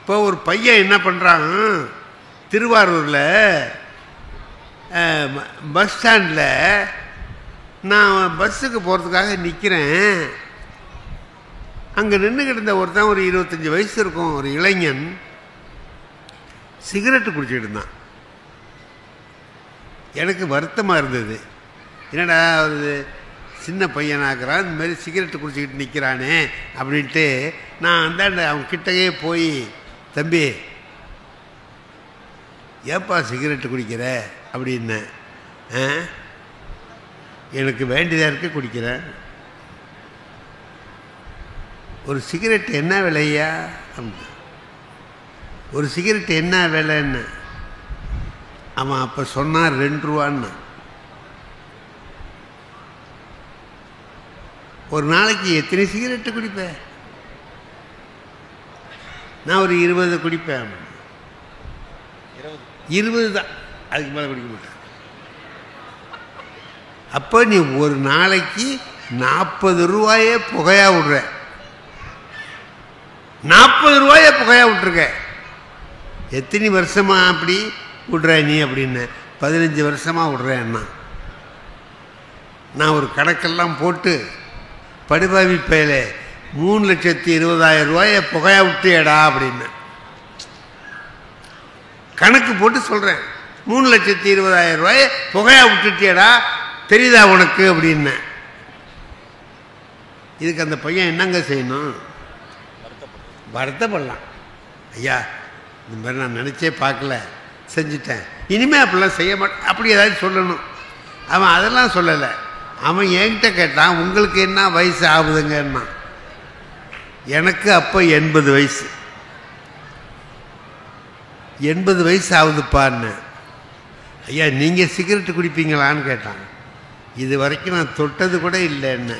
இப்போ ஒரு பையன் என்ன பண்ணுறான், திருவாரூரில் பஸ் ஸ்டாண்டில் நான் பஸ்ஸுக்கு போகிறதுக்காக நிற்கிறேன். அங்கே நின்றுக்கிட்டு இருந்த ஒருத்தன், ஒரு 25 வயசு இருக்கும், ஒரு இளைஞன், சிகரெட்டு குடிச்சிட்டு இருந்தான். எனக்கு வருத்தமாக இருந்தது. என்னடா ஒரு சின்ன பையனாக்குறான், இந்த மாதிரி சிகரெட்டு குடிச்சிக்கிட்டு நிற்கிறானே அப்படின்ட்டு நான் அந்தாண்ட அவன் கிட்டவே போய், தம்பி ஏப்பா சிகரெட்டு குடிக்கிற அப்படின்னேன். எனக்கு வேண்டியதாக இருக்க குடிக்கிறேன். ஒரு சிகரெட் என்ன விலையா? ஒரு சிகரெட் என்ன விலைன்னு அவன் அப்போ சொன்னான் 2 ரூபான்னு. ஒரு நாளைக்கு எத்தனை சிகரெட்டு குடிப்பேன்? நான் ஒரு 20 குடிப்பேன். 20 தான், அதுக்கு மேலே குடிக்க மாட்டேன். அப்போ நீ ஒரு நாளைக்கு 40 ரூபாயே புகையா விடுற. 40 ரூபாயே புகையா விட்டுருக்க. எத்தனை வருஷமா அப்படி விடுற நீ அப்படின்னு? 15 வருஷமா விடுறேன்னா. நான் ஒரு கணக்கெல்லாம் போட்டு, படுபாவி பயல 3,20,000 ரூபாயை புகையா விட்டியடா அப்படின்னு கணக்கு போட்டு சொல்கிறேன். 3,20,000 ரூபாயை புகையா விட்டுட்டியடா, தெரியுதா உனக்கு அப்படின்னு. இதுக்கு அந்த பையன் என்னங்க செய்யணும்? வருத்தப்படலாம். ஐயா, இந்த மாதிரி நான் நினச்சே பார்க்கல, செஞ்சுட்டேன், இனிமேல் அப்படிலாம் செய்ய மாட்டேன் அப்படி ஏதாவது சொல்லணும். அவன் அதெல்லாம் சொல்லலை. அவன் என்கிட்ட கேட்டான், உங்களுக்கு என்ன வயசு ஆகுதுங்கன்னா. எனக்கு அப்போ 80 வயசு. 80 வயசு ஆகுதுப்பான்னு. ஐயா, நீங்கள் சிகரெட்டு குடிப்பீங்களான்னு கேட்டான். இது வரைக்கும் நான் தொட்டது கூட இல்லைன்னு.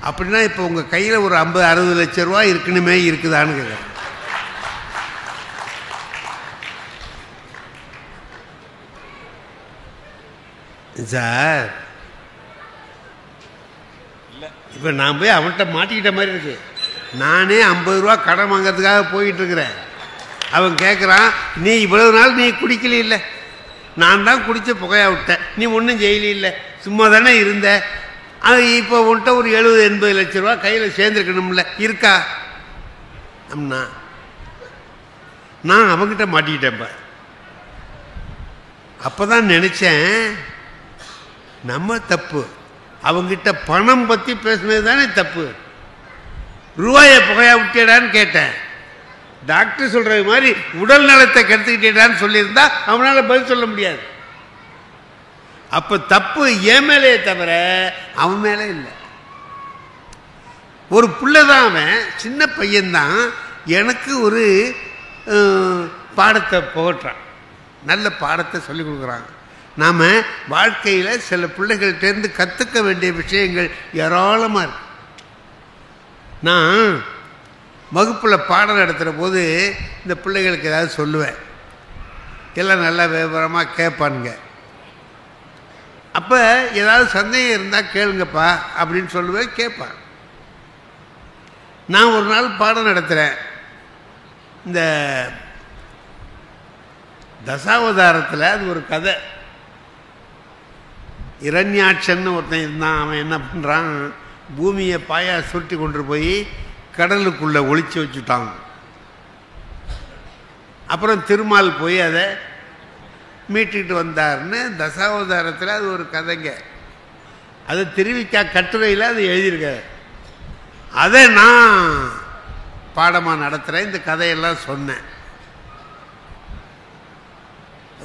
அப்படின்னா இப்போ உங்கள் கையில் ஒரு 50-60 லட்சம் ரூபா இருக்கணுமே, இருக்குதான்னு கேட்குறேன். சார், இப்போ நான் போய் அவன்கிட்ட மாட்டிக்கிட்ட மாதிரி இருக்கு. நானே 50 ரூபா கடன் வாங்கிறதுக்காக போயிட்டு இருக்கிறேன். அவன் கேட்குறான், நீ இவ்வளவு நாள் நீ குடிக்கல இல்லை, நான் தான் குடித்த புகையா விட்டேன், நீ ஒன்றும் செய்யல இல்லை, சும்மா தானே இருந்த, அது இப்போ உன்ட்ட ஒரு 70-80 லட்சம் ரூபா கையில் சேர்ந்துருக்கணும்ல, இருக்கா அப்படின்னா. நான் அவன்கிட்ட மாட்டிக்கிட்டேன்ப்ப. அப்போ தான் நினச்சேன், நம்ம தப்பு. அவங்கிட்ட பணம் பற்றி பேசுனது தானே தப்பு. ரூபாயை புகையா விட்டியடான்னு கேட்டேன். டாக்டர் சொல்றது மாதிரி உடல் நலத்தை கெடுத்துக்கிட்டேடான்னு சொல்லியிருந்தா அவனால் பதில் சொல்ல முடியாது. அப்போ தப்பு என் மேலே தவிர அவன் மேலே இல்லை. ஒரு பிள்ளை தான், அவன் சின்ன பையன்தான், எனக்கு ஒரு பாடத்தை புகட்டுறான், நல்ல பாடத்தை சொல்லிக் கொடுக்குறாங்க. நாம் வாழ்க்கையில் சில பிள்ளைகள்கிட்டேருந்து கற்றுக்க வேண்டிய விஷயங்கள் ஏராளமாக இருக்கு. நான் வகுப்பில் பாடம் நடத்துகிற போது இந்த பிள்ளைகளுக்கு ஏதாவது சொல்லுவேன், எல்லாம் நல்லா விவரமாக கேட்பானுங்க. அப்போ ஏதாவது சந்தேகம் இருந்தால் கேளுங்கப்பா அப்படின்னு சொல்லுவேன், கேட்பான். நான் ஒரு நாள் பாடம் நடத்துகிறேன். இந்த தசாவதாரத்தில் அது ஒரு கதை. இரண்யாட்சன்னு ஒருத்தன் இருந்தான். அவன் என்ன பண்ணுறான், பூமியை பாயா சுருட்டி கொண்டு போய் கடலுக்குள்ளே ஒளிச்சு வச்சுட்டான். அப்புறம் திருமால் போய் அதை மீட்டுக்கிட்டு வந்தார்னு தசாவதாரத்தில் அது ஒரு கதைங்க. அது திருவிக்கா கட்டுரையில் அது எழுதியிருக்காரு. அதை நான் பாடமாக நடத்துகிறேன். இந்த கதையெல்லாம் சொன்னேன்.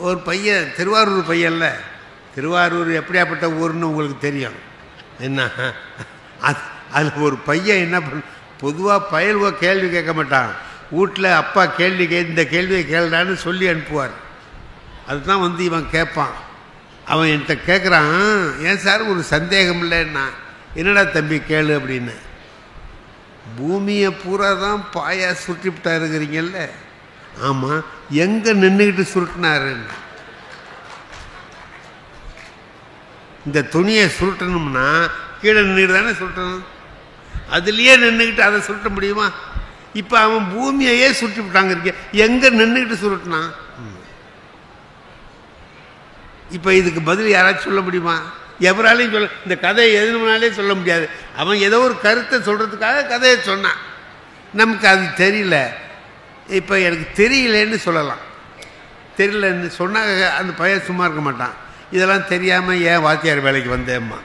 ஒரு பையன், திருவாரூர் பையன்ல, திருவாரூர் எப்படியாப்பட்ட ஊர்னு உங்களுக்கு தெரியும் என்ன. அதில் ஒரு பையன் என்ன பண்ண, பொதுவாக பயல்வோ கேள்வி கேட்க மாட்டான். வீட்டில் அப்பா கேள்வி இந்த கேள்வியை கேள்றான்னு சொல்லி அனுப்புவார். அதுதான் வந்து இவன் கேட்பான். அவன் என்கிட்ட கேட்குறான், ஏன் சார் ஒரு சந்தேகம் இல்லைன்னா. என்னடா தம்பி கேளு அப்படின்னு. பூமியை பூரா தான் பாயா சுருட்டிவிட்டா இருக்கிறீங்கல்ல. ஆமாம், எங்கே நின்றுக்கிட்டு சுருட்டினாருன்னு. இந்த துணியை சுருட்டணும்னா கீழே நின்றுட்டு தானே சுருட்டணும். அதுலேயே நின்றுக்கிட்டு அதை சுருட்ட முடியுமா? இப்போ அவன் பூமியையே சுட்டு விட்டாங்க. இருக்க எங்கே நின்றுக்கிட்டு சுருட்டினான்? இப்போ இதுக்கு பதில் யாராச்சும் சொல்ல முடியுமா? எவராலையும் சொல்ல, இந்த கதையை எதுனாலே சொல்ல முடியாது. அவன் ஏதோ ஒரு கருத்தை சொல்கிறதுக்காக கதையை சொன்னான். நமக்கு அது தெரியல. இப்போ எனக்கு தெரியலன்னு சொல்லலாம். தெரியலன்னு சொன்னால் அந்த பையன் சும்மா இருக்க மாட்டான். இதெல்லாம் தெரியாமல் ஏன் வாத்தியார் வேலைக்கு வந்தேம்மா?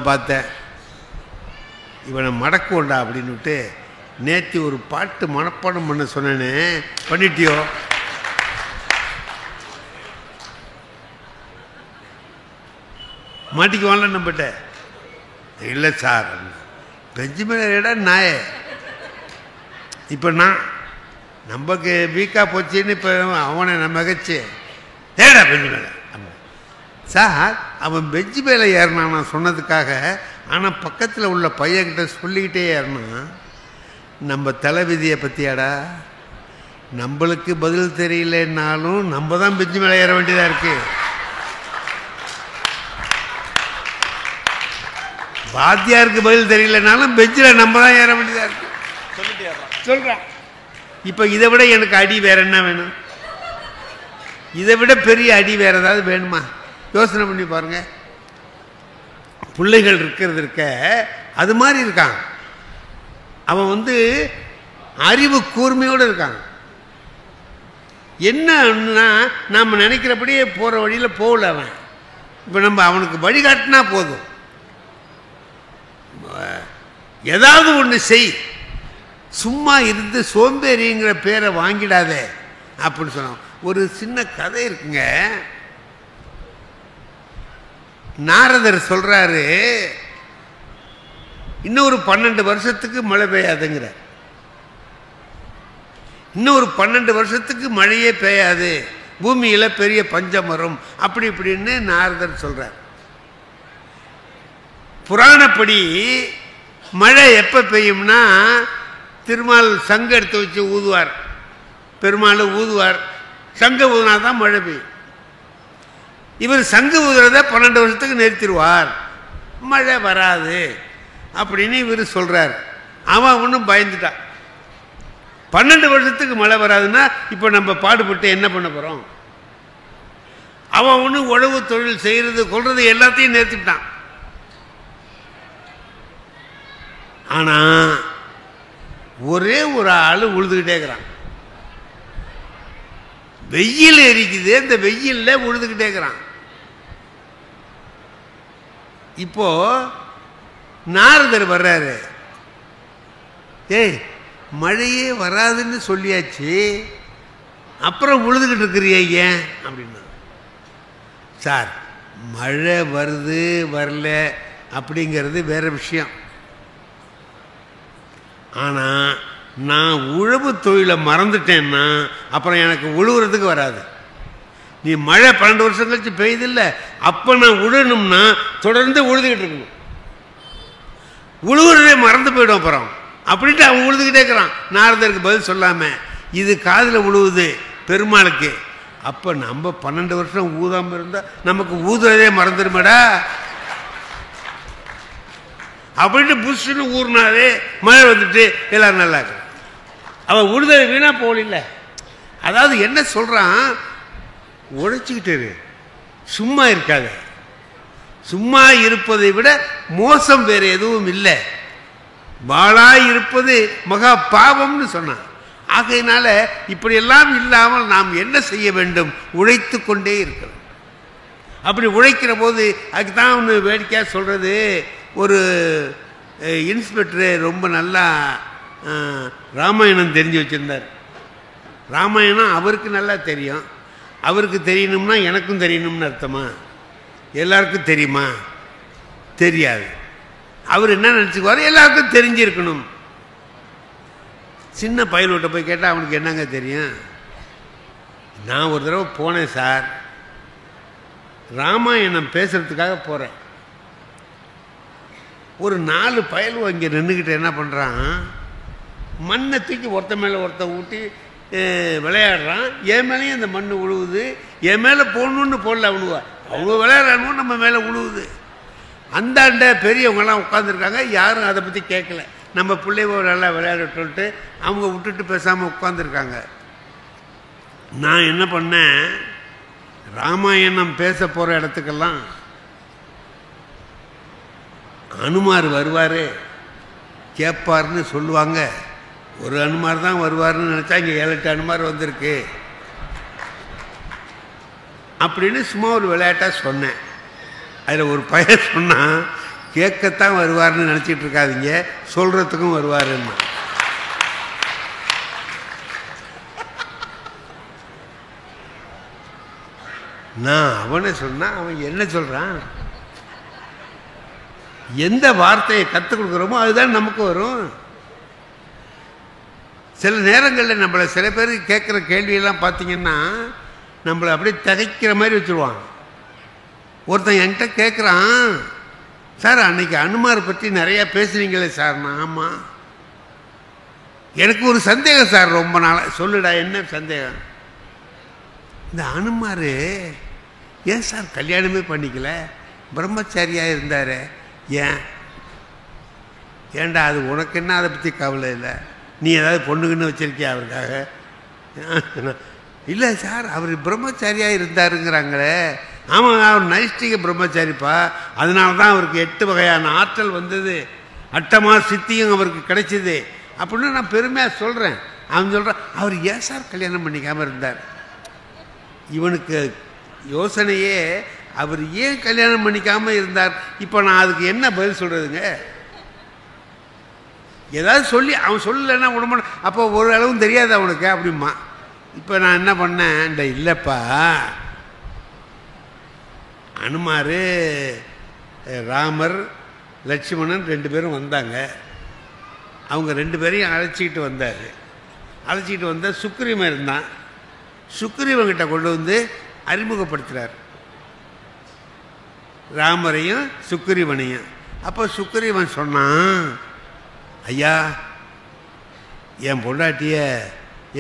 பார்த்தேன் இவனை மடக்குவோண்டா அப்படின்னுட்டு நேற்று ஒரு பாட்டு மனப்பாடம் பண்ண சொன்னேன்னு பண்ணிட்டியோ? மாட்டிக்குவான்ல நம்மகிட்ட. இல்லை சார், பெஞ்சுமேன நாயே. இப்போ நான் நமக்கு வீக்காக போச்சுன்னு இப்போ அவனை நம்ம கச்சு ஏடா பெஞ்சு மேலே சார், அவன் பெஞ்சு மேலே ஏறினான் நான் சொன்னதுக்காக. ஆனால் பக்கத்தில் உள்ள பையன்கிட்ட சொல்லிக்கிட்டே ஏறினான். நம்ம தலைவிதியை பற்றியாடா, நம்மளுக்கு பதில் தெரியலன்னாலும் நம்ம தான் பெஞ்சு மேலே ஏற வேண்டியதாக இருக்குது. வாத்தியாருக்கு பதில் தெரியலனாலும் பெஞ்சில் நம்ம தான் ஏற வேண்டியதாக இருக்கு. சொல்கிறான். இப்போ இதை விட எனக்கு அடி வேற என்ன வேணும்? இதை விட பெரிய அடி வேற ஏதாவது வேணுமா? யோசனை பண்ணி பாருங்க. பிள்ளைகள் இருக்கிறது இருக்க அது மாதிரி இருக்கான். அவன் அறிவு கூர்மையோடு இருக்கான். என்னன்னா நாம் நினைக்கிறபடியே போகிற வழியில் போகல அவன். இப்போ நம்ம அவனுக்கு வழிகாட்டினா போதும். ஏதாவது ஒன்று செய், சும்மா இருந்து சோம்பேறிங்கிற பேரை வாங்கிடாதே அப்படின்னு சொன்னான். ஒரு சின்ன கதை இருக்குங்க. நாரதர் சொல்றாரு, இன்னொரு 12 வருஷத்துக்கு மழை பெய்யாதுங்கிற. இன்னொரு 12 வருஷத்துக்கு மழையே பெய்யாது, பூமியில பெரிய பஞ்சம் வரும் அப்படி இப்படின்னு நாரதர் சொல்றார். புராணப்படி மழை எப்போ பெய்யும்னா, திருமால் சங்கு எடுத்து வச்சு ஊதுவார், பெருமாள் ஊதுவார், சங்க ஊதுனா தான் மழை பெய்யும். இவர் சங்கு ஊதுறத 12 வருஷத்துக்கு நிறுத்திடுவார், மழை வராது அப்படின்னு இவர் சொல்றார். அவன் ஒன்றும் பயந்துட்டான். 12 வருஷத்துக்கு மழை வராதுன்னா இப்போ நம்ம பாடுபட்டு என்ன பண்ண போகிறோம்? அவன் ஒன்று உழவு தொழில் செய்கிறது கொள்றது எல்லாத்தையும் நிறுத்திட்டான். ஆனால் ஒரே ஒரு ஆள் உழுதுகிட்டே இருக்கிறான். வெயில் எரிக்குது, இந்த வெயிலில் உழுதுகிட்டே இருக்கிறான். இப்போ நாரதர் வர்றாரு. ஏய், மழையே வராதுன்னு சொல்லியாச்சு, அப்புறம் உழுதுகிட்டு இருக்கிறியே ஏன் அப்படின்னா, சார் மழை வருது வரல அப்படிங்கிறது வேற விஷயம். ஆனால் நான் உழவு தொழிலை மறந்துட்டேன்னா அப்புறம் எனக்கு உழுவுறதுக்கு வராது. நீ மழை 12 வருஷம் கழிச்சு பெய்யுதில்லை, அப்போ நான் உழணும்னா தொடர்ந்து உழுதுகிட்டு இருக்கணும். உழுவுறதே மறந்து போயிடும் அப்புறம் அப்படின்ட்டு அவன் உழுதுகிட்டே இருக்கிறான். நாரதருக்கு பதில் சொல்லாம இது காதில் உழுவுது பெருமாளுக்கு. அப்போ நம்ம 12 வருஷம் ஊதாமல் இருந்தால் நமக்கு ஊதுறதே மறந்துடுமாடா அப்படின்ட்டு புஷ்ஷுன்னு ஊர்னாவே மழை வந்துட்டு எல்லாரும் நல்லா இருக்கு. அவன் உழுத வீணா போகல. அதாவது என்ன சொல்றான், உழைச்சிக்கிட்டு சும்மா இருக்காத. சும்மா இருப்பதை விட மோசம் வேற எதுவும் இல்லை. வாளாய் இருப்பது மகா பாவம்னு சொன்னான். ஆகையினால இப்படியெல்லாம் இல்லாமல் நாம் என்ன செய்ய வேண்டும்? உழைத்து கொண்டே இருக்கிறோம். அப்படி உழைக்கிற போது அதுக்கு தான் ஒன்று வேடிக்கையாக சொல்றது, ஒரு இன்ஸ்பெக்டரு ரொம்ப நல்லா ராமாயணம் தெரிஞ்சு வச்சிருந்தார். ராமாயணம் அவருக்கு நல்லா தெரியும். அவருக்கு தெரியணும்னா எனக்கும் தெரியணும்னு அர்த்தமா? எல்லாருக்கும் தெரியுமா? தெரியாது. அவர் என்ன நினச்சிக்குவார், எல்லாருக்கும் தெரிஞ்சிருக்கணும். சின்ன பையன்கிட்ட போய் கேட்டால் அவனுக்கு என்னங்க தெரியும்? நான் ஒரு தடவை போனேன் சார், ராமாயணம் பேசுறதுக்காக போகிறேன். ஒரு 4 பயலுவ இங்கே நின்றுக்கிட்டு என்ன பண்ணுறான், மண்ணை தூக்கி ஒருத்த மேலே ஒருத்த ஊட்டி விளையாடுறான். என் மேலேயும் அந்த மண் உழுவுது. என் மேலே போடணுன்னு போடல அவனுவா, அவங்க விளையாடுறானுவோ நம்ம மேலே உழுவுது. அந்தாண்ட பெரியவங்கெல்லாம் உட்காந்துருக்காங்க, யாரும் அதை பற்றி கேட்கல. நம்ம பிள்ளைவோ நல்லா விளையாடட்டுன்ட்டு அவங்க விட்டுட்டு பேசாமல் உட்காந்துருக்காங்க. நான் என்ன பண்ணேன், ராமாயணம் பேச போகிற இடத்துக்கெல்லாம் அனுமார் வருவார் கேட்பார்னு சொல்லுவாங்க. ஒரு அனுமார் தான் வருவார்னு நினச்சா இங்கே 7-8 அனுமார் வந்திருக்கு அப்படின்னு சும்மா ஒரு விளையாட்டாக சொன்னேன். அதில் ஒரு பையன் சொன்னால் கேட்கத்தான் வருவார்னு நினச்சிட்டு இருக்காதிங்க, சொல்கிறதுக்கும் வருவாருன்னா. நான் அவனை சொன்னால் அவன் என்ன சொல்கிறான், எந்த வார்த்தையை கற்றுக் கொடுக்குறோமோ அதுதான் நமக்கு வரும். சில நேரங்களில் நம்மளை சில பேர் கேட்குற கேள்வியெல்லாம் பார்த்தீங்கன்னா நம்மளை அப்படியே திகைக்கிற மாதிரி வச்சுருவான். ஒருத்தன் என்கிட்ட கேட்குறான், சார் அன்னைக்கு அனுமாரை பற்றி நிறையா பேசுனீங்களே சார். நான் ஆமாம், எனக்கு ஒரு சந்தேகம் சார், ரொம்ப நாளாக. சொல்லுடா என்ன சந்தேகம்? இந்த அனுமார் ஏன் சார் கல்யாணமே பண்ணிக்கல, பிரம்மச்சாரியாக இருந்தார், ஏன்டா அது உனக்கு என்ன, அதை பற்றி கவலை இல்லை, நீ ஏதாவது பொண்ணுக்குன்னு வச்சிருக்கியா அவருக்காக? இல்லை சார் அவர் பிரம்மச்சாரியாக இருந்தாருங்கிறாங்களே. ஆமாம், அவர் நைஷ்டிக பிரம்மச்சாரிப்பா, அதனால தான் அவருக்கு 8 வகையான ஆற்றல் வந்தது, அட்டமா சித்தியும் அவருக்கு கிடைச்சிது அப்படின்னு நான் பெருமையாக சொல்கிறேன். அவன் சொல்கிறான், அவர் ஏன் சார் கல்யாணம் பண்ணிக்காமல் இருந்தார்? இவனுக்கு யோசனையே அவர் ஏன் கல்யாணம் பண்ணிக்காமல் இருந்தார். இப்போ நான் அதுக்கு என்ன பதில் சொல்கிறதுங்க? ஏதாவது சொல்லி அவன் சொல்லலைன்னா உடம்பு அப்போ ஒரு அளவும் தெரியாது அவனுக்கு அப்படிமா. இப்போ நான் என்ன பண்ணேன், இந்த இல்லைப்பா அனுமார் ராமர் லட்சுமணன் 2 பேரும் வந்தாங்க. அவங்க 2 பேரையும் அழைச்சிக்கிட்டு வந்தார். அழைச்சிக்கிட்டு வந்தால் சுக்ரீவன் இருந்தான். சுக்ரீவன்கிட்ட கொண்டு வந்து அறிமுகப்படுத்துகிறார் ராமரையும் சுக்ரீவனையும். அப்போ சுக்ரீவன் சொன்னான், ஐயா என் பொண்டாட்டிய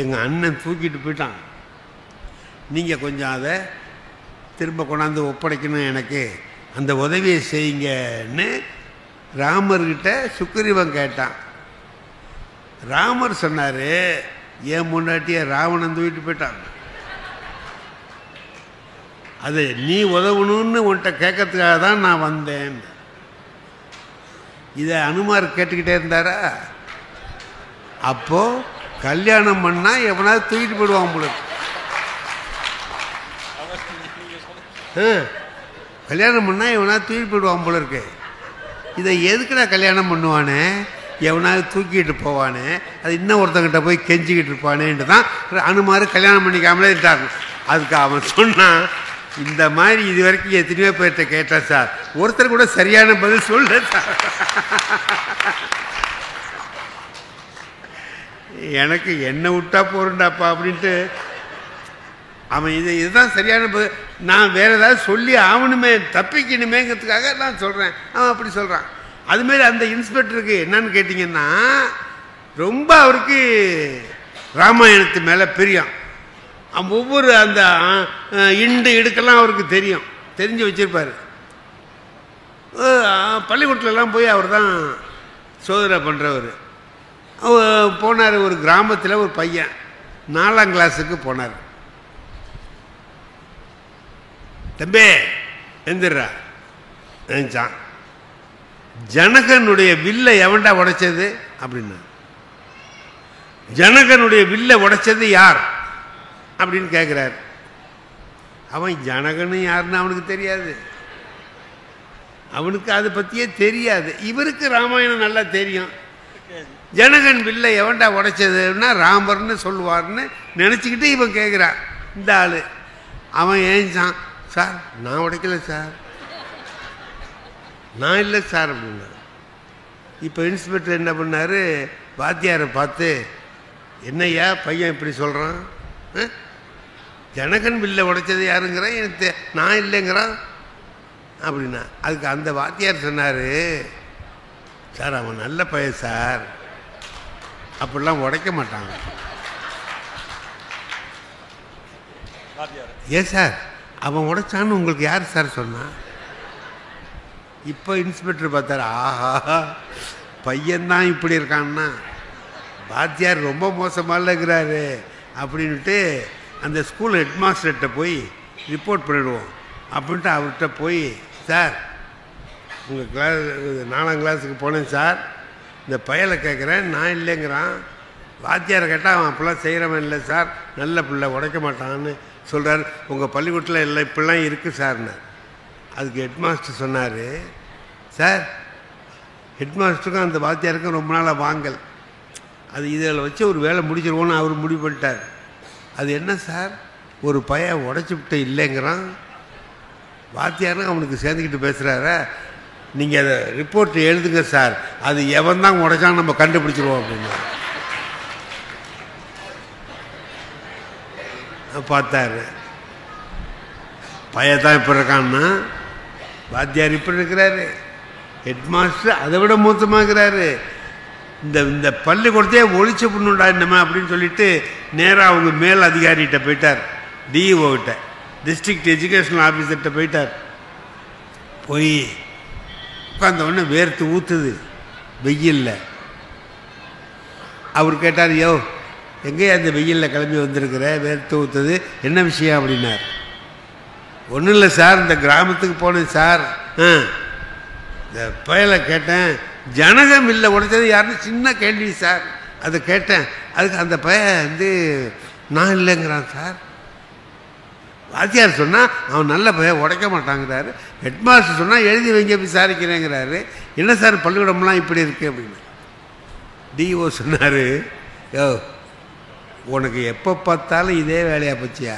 எங்கள் அண்ணன் தூக்கிட்டு போயிட்டான், நீங்கள் கொஞ்சம் அதை திரும்ப கொண்டாந்து ஒப்படைக்கணும், எனக்கு அந்த உதவியை செய்யுங்கன்னு ராமர்கிட்ட சுக்ரீவன் கேட்டான். ராமர் சொன்னார், என் பொண்டாட்டிய ராவணன் தூக்கிட்டு போயிட்டான், அது நீ உதவணும்னு உன்கிட்ட கேட்கறதுக்காக தான் நான் வந்தேன். இதை அனுமார் கேட்டுக்கிட்டே இருந்தாரா? அப்போ கல்யாணம் பண்ணால் எவனாவது தூக்கிட்டு போயிடுவான் போல. கல்யாணம் பண்ணால் எவனாவது தூக்கிட்டு போயிடுவான் போல இருக்கு. இதை எதுக்குடா கல்யாணம் பண்ணுவானே, எவனாவது தூக்கிட்டு போவானே, அது இன்னும் ஒருத்தங்கிட்ட போய் கெஞ்சிக்கிட்டு இருப்பானேன்ட்டு தான் அனுமார் கல்யாணம் பண்ணிக்காமலே இருட்டாங்க. அதுக்கு அவன் சொன்னான், இந்த மாதிரி இது வரைக்கும் எத்தனையோ பேர்கிட்ட கேட்டேன் சார், ஒருத்தர் கூட சரியான பதில் சொல்ல சார். எனக்கு என்ன விட்டா போறேன்டாப்பா அப்படின்ட்டு அவன் இதுதான் சரியான பதில். நான் வேற ஏதாவது சொல்லி ஆகணுமே, தப்பிக்கணுமேங்கிறதுக்காக நான் சொல்கிறேன். அவன் அப்படி சொல்கிறான். அதுமாரி அந்த இன்ஸ்பெக்டருக்கு என்னன்னு கேட்டிங்கன்னா, ரொம்ப அவருக்கு ராமாயணத்து மேலே பிரியம். ஒவ்வொரு அந்த இடுக்கெல்லாம் அவருக்கு தெரிஞ்சு வச்சிருப்பார். பள்ளிக்கூடத்துலலாம் போய் அவர் தான் சோதனை பண்ணுறவர். போனார். ஒரு கிராமத்தில் ஒரு பையன் 4ஆம் கிளாஸுக்கு போனார். தம்பி எந்திரா நினைச்சான், ஜனகனுடைய வில்லை எவன்டா உடைச்சது அப்படின்னா, ஜனகனுடைய வில்லை உடைச்சது யார் அப்படின்னு கேட்குறார். அவன் ஜனகனும் யாருன்னு அவனுக்கு தெரியாது, அவனுக்கு அதை பற்றியே தெரியாது. இவருக்கு ராமாயணம் நல்லா தெரியும். ஜனகன் வில்லை எவன்டா உடைச்சதுன்னா ராமர்னு சொல்லுவார்னு நினச்சிக்கிட்டு இவன் கேட்குறான். இந்த ஆள் அவன் ஏஞ்சான், சார் நான் உடைக்கல சார், நான் இல்லை சார் அப்படின்னா. இப்போ இன்ஸ்பெக்டர் என்ன பண்ணார், வாத்தியாரை பார்த்து, என்னையா பையன் இப்படி சொல்கிறான், ஜனகன் வில்லை உடைச்சது யாருங்கிறான், எனக்கு நான் இல்லைங்கிறான் அப்படின்னா. அதுக்கு அந்த வாத்தியார் சொன்னார், சார் அவன் நல்ல பையன் சார், அப்படிலாம் உடைக்க மாட்டாங்க. ஏன் சார் அவன் உடைச்சான்னு உங்களுக்கு யார் சார் சொன்னான்? இப்போ இன்ஸ்பெக்டர் பார்த்தார், ஆஹா பையன்தான் இப்படி இருக்கான்னா வாத்தியார் ரொம்ப மோசமாக இருக்கிறாரு அப்படின்ட்டு அந்த ஸ்கூல் ஹெட்மாஸ்டர்கிட்ட போய் ரிப்போர்ட் பண்ணிடுவோம் அப்படின்ட்டு அவர்கிட்ட போய், சார் உங்கள் கிளாஸ் 4ஆம் கிளாஸுக்கு போனேன் சார், இந்த பயலை கேட்குறேன், நான் இல்லைங்கிறான். வாத்தியாரை கேட்டால் அவன் அப்போல்லாம் செய்கிறவன் இல்லை சார், நல்ல பிள்ளை, உடைக்க மாட்டான்னு சொல்கிறார். உங்கள் பள்ளிக்கூடத்தில் எல்லாம் இப்படிலாம் இருக்குது சார்னு. அதுக்கு ஹெட்மாஸ்டர் சொன்னார், சார் ஹெட்மாஸ்டருக்கும் அந்த வாத்தியாருக்கும் ரொம்ப நாளாக வாங்கல், அது இதில் வச்சு ஒரு வேலை முடிச்சிருவோன்னு அவர் முடிவு பண்ணிட்டார். அது என்ன சார், ஒரு பையன் உடைச்சி விட்டு இல்லைங்கிறான், வாத்தியாரும் அவனுக்கு சேர்ந்துக்கிட்டு பேசுகிறார, நீங்கள் அதை ரிப்போர்ட் எழுதுங்க சார், அது எவன் தான் உடைச்சான்னு நம்ம கண்டுபிடிச்சிருவோம் அப்படின்னு பார்த்தாரு. பையன் இப்போ இருக்கான்னா வாத்தியார் இப்படி இருக்கிறாரு, ஹெட்மாஸ்டர் அதை விட மோசமாகிறாரு. இந்த பள்ளிக்கூடத்தையே ஒழிச்சு பண்ணுண்டா என்னமே அப்படின்னு சொல்லிட்டு நேராக அவங்க மேல் அதிகாரிகிட்ட போயிட்டார், டிஇஓ கிட்ட, டிஸ்ட்ரிக்ட் எஜுகேஷனல் ஆஃபீஸர்கிட்ட போயிட்டார். போய் உட்கார்ந்தவொடனே வேர்த்து ஊற்றுது வெயில்ல. அவர் கேட்டார், யோ எங்கேயா அந்த வெயிலில் கிளம்பி வந்திருக்கிற, வேர்த்து ஊற்றுது, என்ன விஷயம் அப்படின்னார். ஒன்றும் இல்லை சார், இந்த கிராமத்துக்கு போனேன் சார், இந்த பயலை கேட்டேன், ஜனகம் இல்லை உடைச்சது யாருன்னு சின்ன கேள்வி சார், அதை கேட்டேன், அதுக்கு அந்த பையன் நான் இல்லைங்கிறான் சார். வாத்தியார் சொன்னால் அவன் நல்ல பையன் உடைக்க மாட்டாங்கிறாரு, ஹெட்மாஸ்டர் சொன்னால் எழுதி வைங்க விசாரிக்கிறேங்கிறாரு, என்ன சார் பள்ளிக்கூடம்லாம் இப்படி இருக்குது அப்படின்னு. டிஓ சொன்னார், யோ உனக்கு எப்போ பார்த்தாலும் இதே வேலையாக போச்சியா,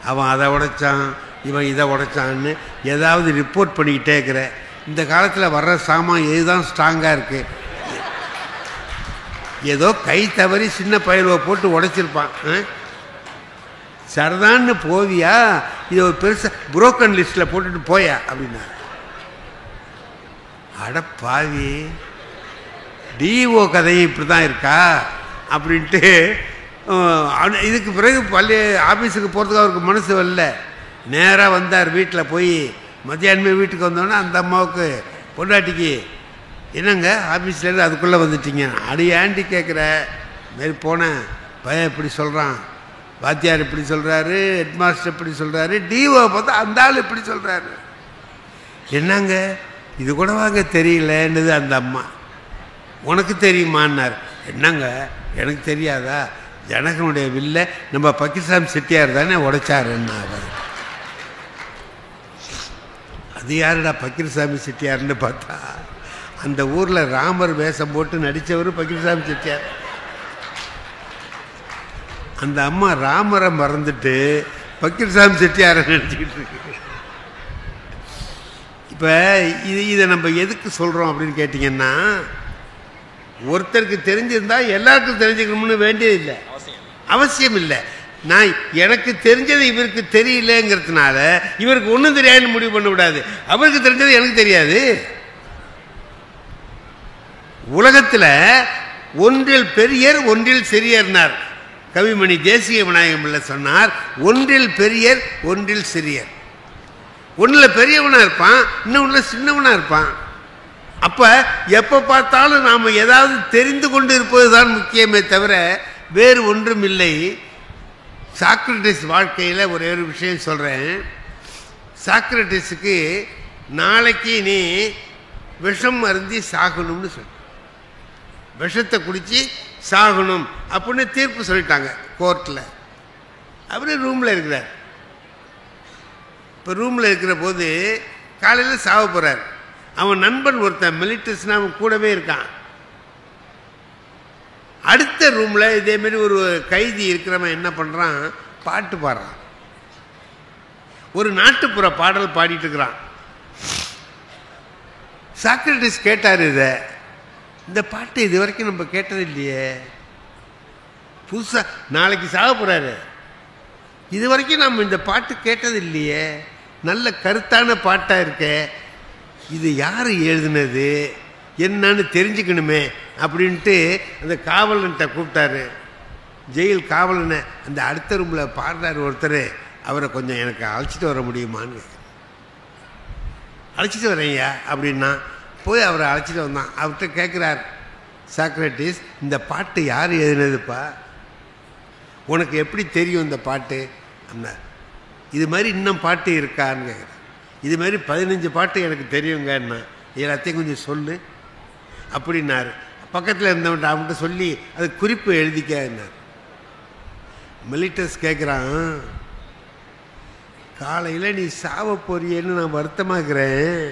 அவன் அதை உடைச்சான் இவன் இதை உடைச்சான்னு ஏதாவது ரிப்போர்ட் பண்ணிக்கிட்டே இருக்கிற. இந்த காலத்தில் வர்ற சாமான் எதுதான் ஸ்ட்ராங்காக இருக்குது, ஏதோ கை தவறி சின்ன பயலுவை போட்டு உடைச்சிருப்பான், சரதான்னு போவியா, இதை ஒரு பெருசாக புரோக்கன் லிஸ்ட்டில் போட்டுட்டு போயா அப்படின்னா. அட பாவி, டிஓ கதையும் இப்படி தான் இருக்கா அப்படின்ட்டு இதுக்கு பிறகு பள்ளி ஆஃபீஸுக்கு போகிறதுக்கு அவருக்கு மனசு வரல. நேராக வந்தார் வீட்டில். போய் மத்தியானமே வீட்டுக்கு வந்தோடனே அந்த அம்மாவுக்கு பொண்டாட்டிக்கு, என்னங்க ஆஃபீஸ்லேருந்து அதுக்குள்ளே வந்துட்டீங்க, அடி ஆண்டி கேட்குற மாரி போனேன், பையன் இப்படி சொல்கிறான், வாத்தியார் இப்படி சொல்கிறாரு, ஹெட்மாஸ்டர் இப்படி சொல்கிறாரு, டிஓ பார்த்தா அந்த ஆள் இப்படி சொல்கிறாரு, என்னங்க இது கூட வாங்க தெரியலன்னுது அந்த அம்மா. உனக்கு தெரியுமான்னார். என்னங்க எனக்கு தெரியாதா, ஜனகனுடைய வில்லை நம்ம பக்கிசாமி செட்டியார் தானே உடைச்சாருன்னா. அது யாருடா பக்கிரசாமி செட்டியார்னு பார்த்தா அந்த ஊரில் ராமர் வேஷம் போட்டு நடித்தவர் பக்கிரசாமி செட்டியார். அந்த அம்மா ராமரை மறந்துட்டு பக்கிரசாமி செட்டியாரை நினச்சிக்கிட்டு இருக்கு. இப்போ இதை நம்ம எதுக்கு சொல்கிறோம் அப்படின்னு கேட்டிங்கன்னா, ஒருத்தருக்கு தெரிஞ்சிருந்தால் எல்லாருக்கும் தெரிஞ்சுக்கணும்னு வேண்டியதில்லை, அவசியம் இல்லை. நான் எனக்கு தெரிஞ்சது இவருக்கு தெரியலங்கிறதுனால இவருக்கு ஒன்றும் தெரியாதுன்னு முடிவு பண்ண விடாது. அவருக்கு தெரிஞ்சது எனக்கு தெரியாது. உலகத்தில் ஒன்றில் பெரியர் ஒன்றில் சிறியர்னார் கவிமணி தேசிய விநாயகம் பிள்ளை சொன்னார். ஒன்றில் பெரியர் ஒன்றில் சிறியர். ஒன்றில் பெரியவனாக இருப்பான், இன்னொன்றில் சின்னவனாக இருப்பான். அப்போ எப்போ பார்த்தாலும் நாம் ஏதாவது தெரிந்து கொண்டு இருப்பது தான் முக்கியமே தவிர வேறு ஒன்றும் இல்லை. சாக்ரட்டிஸ் வாழ்க்கையில் ஒரே ஒரு விஷயம் சொல்கிறேன். சாக்ரட்டிஸுக்கு நாளைக்கு நீ விஷம் அருந்தி சாகணும்னு சொல், விஷத்தை குடித்து சாகணும் அப்படின்னு தீர்ப்பு சொல்லிட்டாங்க கோர்ட்டில். அவர் ரூமில் இருக்கிறார். இப்போ ரூமில் இருக்கிற போது காலையில் சாக போகிறார். அவன் நண்பன் ஒருத்தன் மிலிட்டரிஸ்னா அவன் கூடவே இருக்கான். அடுத்த ரூமில் இதேமாரி ஒரு கைதி இருக்கிறவன் என்ன பண்ணுறான், பாட்டு பாடுறான். ஒரு நாட்டுப்புற பாடல் பாடிட்டு இருக்கிறான். சாக்ரட்டிஸ் கேட்டார், இந்த பாட்டு இது வரைக்கும் நம்ம கேட்டது இல்லையே, புதுசாக நாளைக்கு சாக போகிறாரு, இது வரைக்கும் நம்ம இந்த பாட்டு கேட்டது இல்லையே, நல்ல கருத்தான பாட்டாக இருக்கே, இது யார் எழுதுனது என்னன்னு தெரிஞ்சுக்கணுமே அப்படின்ட்டு அந்த காவலன்கிட்ட கூப்பிட்டாரு. ஜெயில் காவலனை அந்த அடுத்த ரூமில் பாடுறாரு ஒருத்தர், அவரை கொஞ்சம் எனக்கு அழைச்சிட்டு வர முடியுமான்னு. அழைச்சிட்டு வரேன்யா அப்படின்னா போய் அவரை அழைச்சிட்டு வந்தான். அவர்கிட்ட கேட்குறார், சாக்ரட்டிஸ், இந்த பாட்டு யார் எழுதினதுப்பா? உனக்கு எப்படி தெரியும் இந்த பாட்டு அப்படின்னா? இது மாதிரி இன்னும் பாட்டு இருக்கான்னு கேட்குறேன். இது மாதிரி 15 பாட்டு எனக்கு தெரியுங்கன்னா எல்லாத்தையும் கொஞ்சம் சொல்லு அப்படின்னாரு. பக்கத்தில் இருந்தவன்ட்ட அவன்கிட்ட சொல்லி அது குறிப்பு எழுதிக்கான்னார். மிலிட்டஸ் கேட்குறான், காலையில் நீ சாவ போறியேன்னு நான் வருத்தமாக்குறேன்,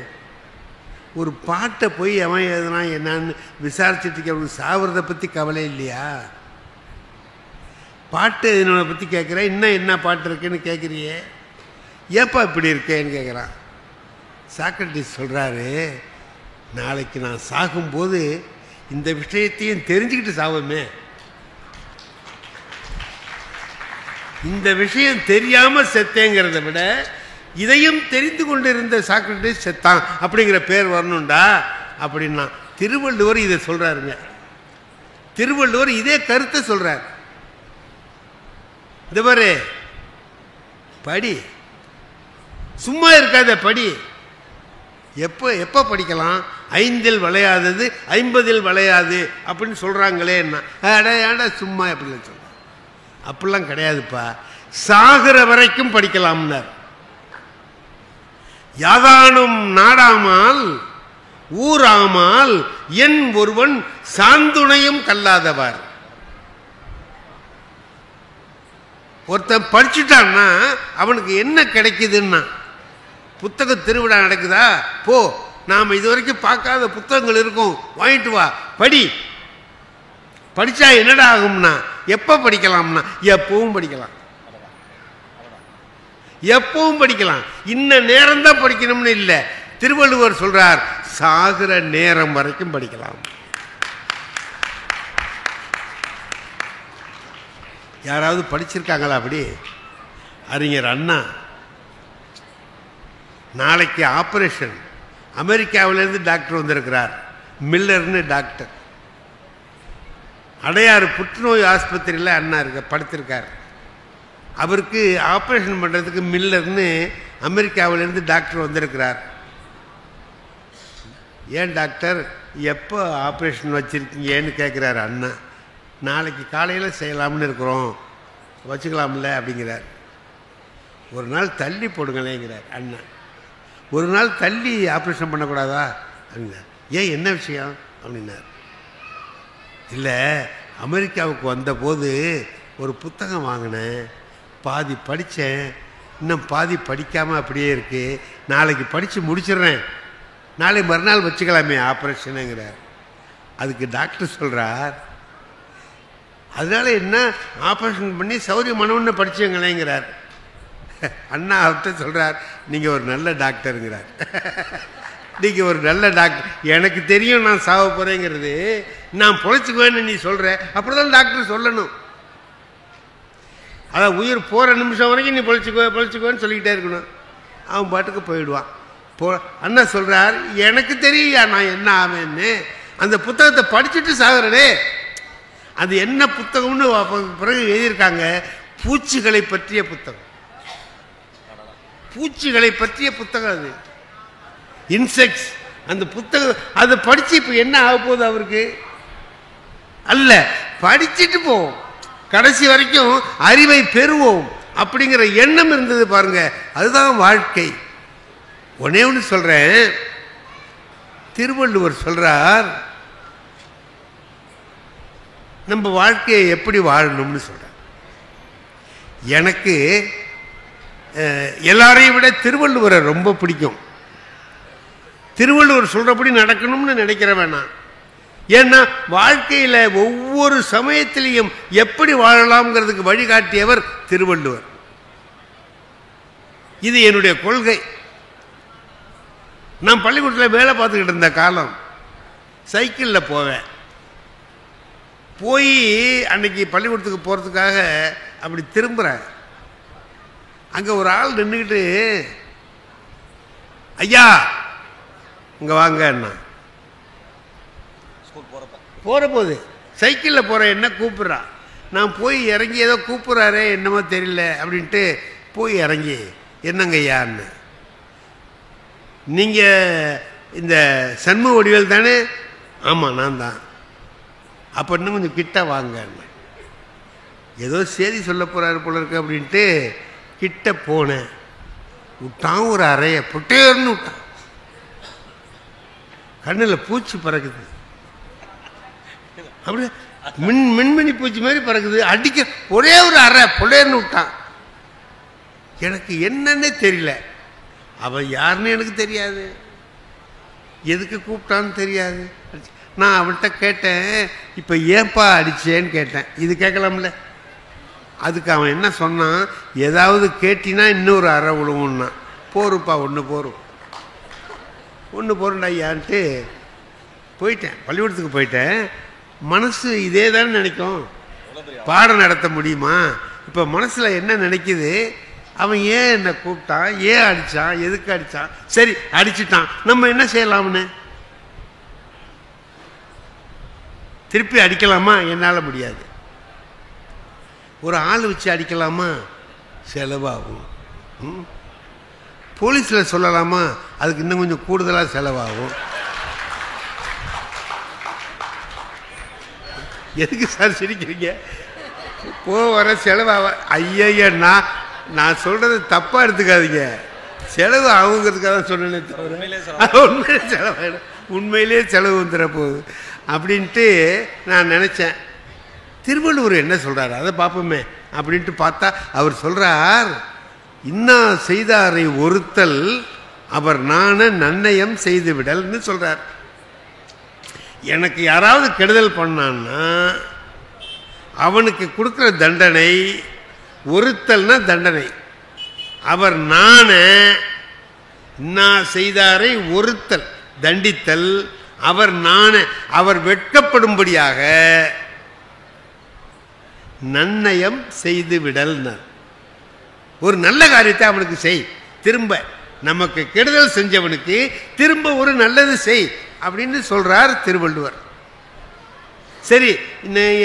ஒரு பாட்டை போய் எவன் எழுதுனா என்னான்னு விசாரிச்சுட்டு இருக்க, அவனுக்கு சாவறதை பற்றி கவலை இல்லையா? பாட்டு என்னோட பற்றி கேட்குறேன், இன்னும் என்ன பாட்டு இருக்குன்னு கேட்குறியே, ஏப்பா இப்படி இருக்கேன்னு கேட்குறான். சாக்ரட்டிஸ் சொல்கிறாரு, நாளைக்கு நான் சாகும்போது இந்த விஷயத்தையும் தெரிஞ்சுக்கிட்டு சாவமே, இந்த விஷயம் தெரியாமல் செத்தேங்கிறத விட இதையும் தெரிந்து கொண்டு இருந்த சாக்ரட்டிஸ் செத்தான் அப்படிங்கிற பேர் வரணும்டா அப்படின்னா. திருவள்ளுவர் இதை சொல்கிறாருங்க. திருவள்ளுவர் இதே கருத்தை சொல்கிறார். இந்த பாரு, படி, சும்மா இருக்காத, படி. எப்போ படிக்கலாம்? 5இல் விளையாதது 50இல் விளையாது அப்படின்னு சொல்கிறாங்களே என்ன, ஏடா சும்மா எப்படிலாம் சொல்ல, அப்படிலாம் கிடையாதுப்பா, சாகிற வரைக்கும் படிக்கலாம்னார். யாதானும் நாடாமால் ஊராமால் என் ஒருவன் சாந்துணையும் கல்லாதவார். ஒருத்தன் படிச்சுட்டான்னா அவனுக்கு என்ன கிடைக்குதுன்னா, புத்தக திருவிழா நடக்குதா, போ, நாம் இதுவரைக்கும் பார்க்காத புத்தகங்கள் இருக்கும், வாங்கிட்டு வா, படி. படித்தா என்னடா ஆகும்னா, எப்போ படிக்கலாம்னா எப்பவும் படிக்கலாம், எப்பவும் படிக்கலாம். இன்ன நேரம் தான் படிக்கணும்னு இல்லை. திருவள்ளுவர் சொல்றார், சாகிற நேரம் வரைக்கும் படிக்கலாம். யாராவது படிச்சிருக்காங்களா அப்படி? அறிஞர் அண்ணா நாளைக்கு ஆபரேஷன், அமெரிக்காவிலேருந்து டாக்டர் வந்திருக்கிறார், மில்லர்னு டாக்டர். அடையாறு புற்றுநோய் ஆஸ்பத்திரியில் அண்ணா படுத்திருக்கார். அவருக்கு ஆப்ரேஷன் பண்ணுறதுக்கு மில்லர்னு அமெரிக்காவிலேருந்து டாக்டர் வந்திருக்கிறார். ஏன் டாக்டர், எப்போ ஆப்ரேஷன் வச்சுருக்கீங்கன்னு கேட்குறாரு அண்ணா. நாளைக்கு காலையில் செய்யலாம்னு இருக்கிறோம், வச்சுக்கலாம்ல அப்படிங்கிறார். ஒரு நாள் தள்ளி போடுங்களேங்கிறார் அண்ணா. ஒரு நாள் தள்ளி ஆப்ரேஷன் பண்ணக்கூடாதா அப்படின்னா, ஏன் என்ன விஷயம் அப்படின்னார். இல்லை, அமெரிக்காவுக்கு வந்தபோது ஒரு புத்தகம் வாங்கினேன், பாதி படித்தேன், இன்னும் பாதி படிக்காமல் அப்படியே இருக்குது, நாளைக்கு படித்து முடிச்சிடுறேன், நாளை மறுநாள் வச்சுக்கலாமே ஆப்ரேஷனுங்கிறார். அதுக்கு டாக்டர் சொல்கிறார், அதனால என்ன, ஆப்ரேஷன் பண்ணி சௌரியமானவன்னு படிச்சுங்களேங்கிறார். அண்ணா அவர்கிட்ட சொல்கிறார், நீங்கள் ஒரு நல்ல டாக்டருங்கிறார். நீங்கள் ஒரு நல்ல டாக்டர், எனக்கு தெரியும் நான் சாவ போகிறேங்கிறது, நான் பொழைச்சிக்குவேன்னு நீ சொல்கிற, அப்படி தான் டாக்டர் சொல்லணும். அதான் உயிர் போகிற நிமிஷம் வரைக்கும் நீ பொழைச்சிக்குவேன்னு சொல்லிக்கிட்டே இருக்கணும். அவன் பாட்டுக்கு போயிடுவான். அண்ணா சொல்கிறார், எனக்கு தெரியா நான் என்ன ஆவேன்னு, அந்த புத்தகத்தை படிச்சுட்டு சாகிறனே. அது என்ன புத்தகம்னு பிறகு எழுதியிருக்காங்க, பூச்சிகளை பற்றிய புத்தகம். பூச்சிகளை பற்றிய புத்தகம் அது, இன்செக்ட்ஸ். அந்த புத்தகம் அதை படித்து இப்போ என்ன ஆக போகுது அவருக்கு? அல்ல, படிச்சுட்டு போவோம், கடைசி வரைக்கும் அறிவை பெறுவோம் அப்படிங்கிற எண்ணம் இருந்தது பாருங்க, அதுதான் வாழ்க்கை. ஒன்னே ஒன்று சொல்கிறேன், திருவள்ளுவர் சொல்கிறார், நம்ம வாழ்க்கையை எப்படி வாழணும்னு சொல்கிறார். எனக்கு எல்லாரையும் விட திருவள்ளுவரை ரொம்ப பிடிக்கும். திருவள்ளுவர் சொல்கிறபடி நடக்கணும்னு நினைக்கிற வேணாம். ஏன்னா வாழ்க்கையில் ஒவ்வொரு சமயத்திலையும் எப்படி வாழலாம்ங்கிறதுக்கு வழிகாட்டியவர் திருவள்ளுவர். இது என்னுடைய கொள்கை. நான் பள்ளிக்கூடத்தில் வேலை பார்த்துக்கிட்டு இருந்த காலம், சைக்கிளில் போவேன். போய் அன்னைக்கு பள்ளிக்கூடத்துக்கு போகிறதுக்காக அப்படி திரும்புகிறேன். அங்கே ஒரு ஆள் நின்றுக்கிட்டு, ஐயா இங்கே வாங்க அண்ணா, போகிற போது சைக்கிளில் போகிற என்ன கூப்பிட்றா. நான் போய் இறங்கி ஏதோ கூப்பிட்றாரே என்னமோ தெரியல அப்படின்ட்டு போய் இறங்கி, என்னங்க ஐயான்னு, நீங்கள் இந்த சண்முக வடிவேல் தானே? ஆமாம் நான் தான். அப்போ இன்னும் கொஞ்சம் கிட்ட வாங்க, ஏதோ செய்தி சொல்ல போகிறாரு போல இருக்கு அப்படின்ட்டு கிட்ட போனேன். விட்டான் ஒரு அறைய புட்டேர்னு விட்டான். கண்ணில் பூச்சி பறக்குது, அப்படியே மின்மினி பூச்சி மாதிரி பறக்குது. அடிக்க ஒரே ஒரு அறை புள்ளேர்னு விட்டான். எனக்கு என்னன்னே தெரியல. அவன் யாருன்னு எனக்கு தெரியாது, எதுக்கு கூப்பிட்டான்னு தெரியாது. நான் அவன்கிட்ட கேட்டேன், இப்போ ஏன்பா அடிச்சேன்னு கேட்டேன். இது கேட்கலாம்ல. அதுக்கு அவன் என்ன சொன்னான், ஏதாவது கேட்டினா இன்னொரு அறை விழுவுன்னா. போருப்பா, ஒன்று போறேன்டா ஐயான்ட்டு போயிட்டேன். பள்ளிக்கூடத்துக்கு போயிட்டேன். மனசு இதே தானே நினைக்கும், பாடம் நடத்த முடியுமா? இப்போ மனசில் என்ன நினைக்குது, அவன் ஏன் என்னை கூப்பிட்டான், ஏன் அடித்தான், எதுக்கு அடித்தான், சரி அடிச்சுட்டான், நம்ம என்ன செய்யலாம்னு திருப்பி அடிக்கலாமா? என்னால் முடியாது. ஒரு ஆள் வச்சு அடிக்கலாமா? செலவாகும். போலீஸில் சொல்லலாமா? அதுக்கு இன்னும் கொஞ்சம் கூடுதலாக செலவாகும். எதுக்கு சார் சிரிக்கிறீங்க? வர செலவாக ஐயா, நான் சொல்கிறது தப்பாக எடுத்துக்காதீங்க. செலவு ஆகுங்கிறதுக்காக தான் சொன்னேனே தவிர உண்மையிலே செலவாயிடும், உண்மையிலே செலவு வந்துட போகுது அப்படின்ட்டு நான் நினச்சேன். திருவள்ளுவர் என்ன சொல்கிறார் அதை பார்ப்போமே அப்படின்ட்டு பார்த்தா அவர் சொல்கிறார், இன்னா செய்தாரை ஒருத்தல் அவர் நாண நன்னயம் செய்து விடல்னு சொல்கிறார். எனக்கு யாராவது கெடுதல் பண்ணான்னா அவனுக்கு கொடுக்குற தண்டனை, ஒருத்தல்னா தண்டனை, அவர் நாண, இன்னா செய்தாரை ஒருத்தல் தண்டித்தல், அவர் நாண அவர் வெட்கப்படும்படியாக நன்னயம் செய்து விடல். ஒரு நல்ல காரியத்தை அவனுக்கு செய், திரும்ப நமக்கு கெடுதல் செஞ்சவனுக்கு திரும்ப ஒரு நல்லது செய் அப்படின்னு சொல்றார் திருவள்ளுவர். சரி,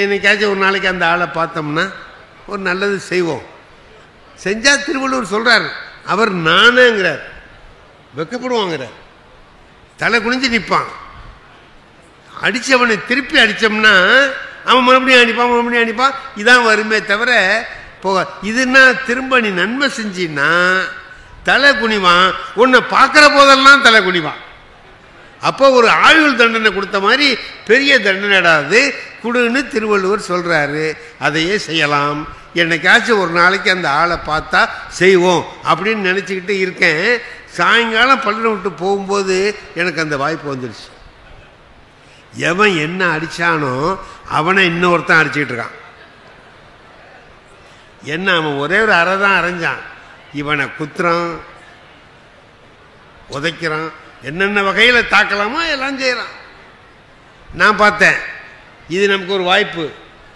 என்னைக்காச்சும் ஒரு நாளைக்கு அந்த ஆளை பார்த்தோம்னா ஒரு நல்லது செய்வோம். செஞ்சா திருவள்ளுவர் சொல்றார், அவர் நானேங்கிறார், வெக்கப்படுவாங்கிறார், தலை குனிஞ்சு நிற்பான். அடிச்சவனை திருப்பி அடிச்சோம்னா அவன் மறுபடியும் அடிப்பான். இதான் வருமே தவிர போக. இதுன்னா திரும்ப நீ நன்மை செஞ்சின்னா தலை குனிவான், உன்னை பார்க்குற போதெல்லாம் தலை குனிவான். அப்போ ஒரு ஆயுள் தண்டனை கொடுத்த மாதிரி பெரிய தண்டனைடாது கொடுன்னு திருவள்ளுவர் சொல்றாரு. அதையே செய்யலாம். என்னைக்காச்சும் ஒரு நாளைக்கு அந்த ஆளை பார்த்தா செய்வோம் அப்படின்னு நினச்சிக்கிட்டு இருக்கேன். சாயங்காலம் பள்ளிக்கூடம் விட்டு போகும்போது எனக்கு அந்த வாய்ப்பு வந்துடுச்சு. எவன் என்ன அடித்தானோ அவனை இன்னொருத்தன் அடிச்சுக்கிட்டு இருக்கான். என்ன, அவன் ஒரே ஒரு அறை தான் அரைஞ்சான், இவனை குத்துறான், உதைக்கிறான், என்னென்ன வகையில் தாக்கலாமோ எல்லாம் செய்கிறான். நான் பார்த்தேன், இது நமக்கு ஒரு வாய்ப்பு.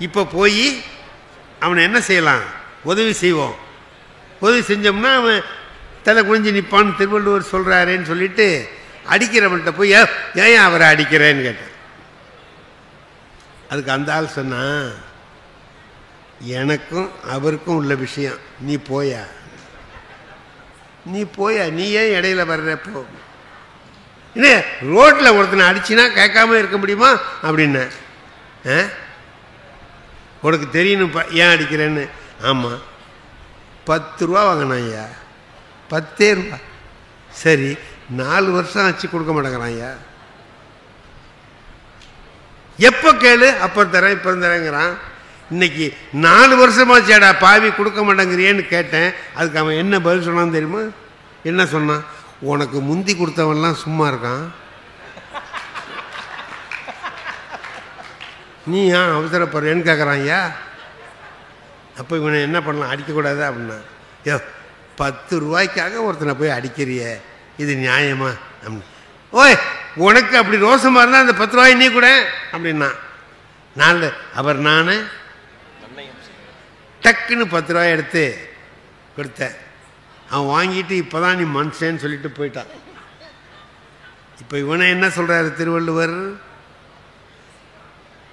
இப்போ போய் அவனை என்ன செய்யலாம், உதவி செய்வோம். உதவி செஞ்சோம்னா அவன் தலை குனிஞ்சு நிற்பான்னு திருவள்ளுவர் சொல்கிறாரேன்னு சொல்லிட்டு அடிக்கிறவன்கிட்ட போய் ஏன் அவரை அடிக்கிறேன்னு கேட்டேன். அதுக்கு அந்த ஆள் சொன்னான், எனக்கும் அவருக்கும் உள்ள விஷயம், நீ போயா, நீ ஏன் இடையில வர்றப்போ என்ன ரோட்டில் ஒருத்தனை அடிச்சினா கேட்காம இருக்க முடியுமா அப்படின்னு. உனக்கு தெரியணும்ப்பா ஏன் அடிக்கிறேன்னு. ஆமாம், 10 ரூபா வாங்கினான் ஐயா. 10 ரூபா. சரி, 4 வருஷம் ஆச்சு கொடுக்க மாட்டேங்கிறான் ஐயா. எப்போ கேளு, அப்போ தரேன் இப்போ தரேங்கிறான். இன்னைக்கு 4 வருஷமாச்சேடா பாவி கொடுக்க மாட்டேங்கிறியேன்னு கேட்டேன். அதுக்கு அவன் என்ன பதில் சொன்னான்னு தெரியுமா? என்ன சொன்னான், உனக்கு முந்தி கொடுத்தவன்லாம் சும்மா இருக்கான், நீ ஏன் அவசரப்படுறேன்னு கேட்குறான் ஐயா. அப்போ இவனை என்ன பண்ணலாம், அடிக்கக்கூடாது அப்படின்னா. 10 ரூபாய்க்காக ஒருத்தனை போய் அடிக்கிறிய, இது நியாயமா அப்படின்னு. ஓய், உனக்கு அப்படி ரோசமாக இருந்தால் அந்த 10 ரூபாய் நீ கூட அப்படின்னா. நான் அவர் நானே டக்குன்னு 10 ரூபாய் எடுத்து கொடுத்தேன். அவன் வாங்கிட்டு இப்போ தான் நீ மனுஷன்னு சொல்லிட்டு போயிட்டான். இப்போ இவனை என்ன சொல்கிறாரு திருவள்ளுவர்,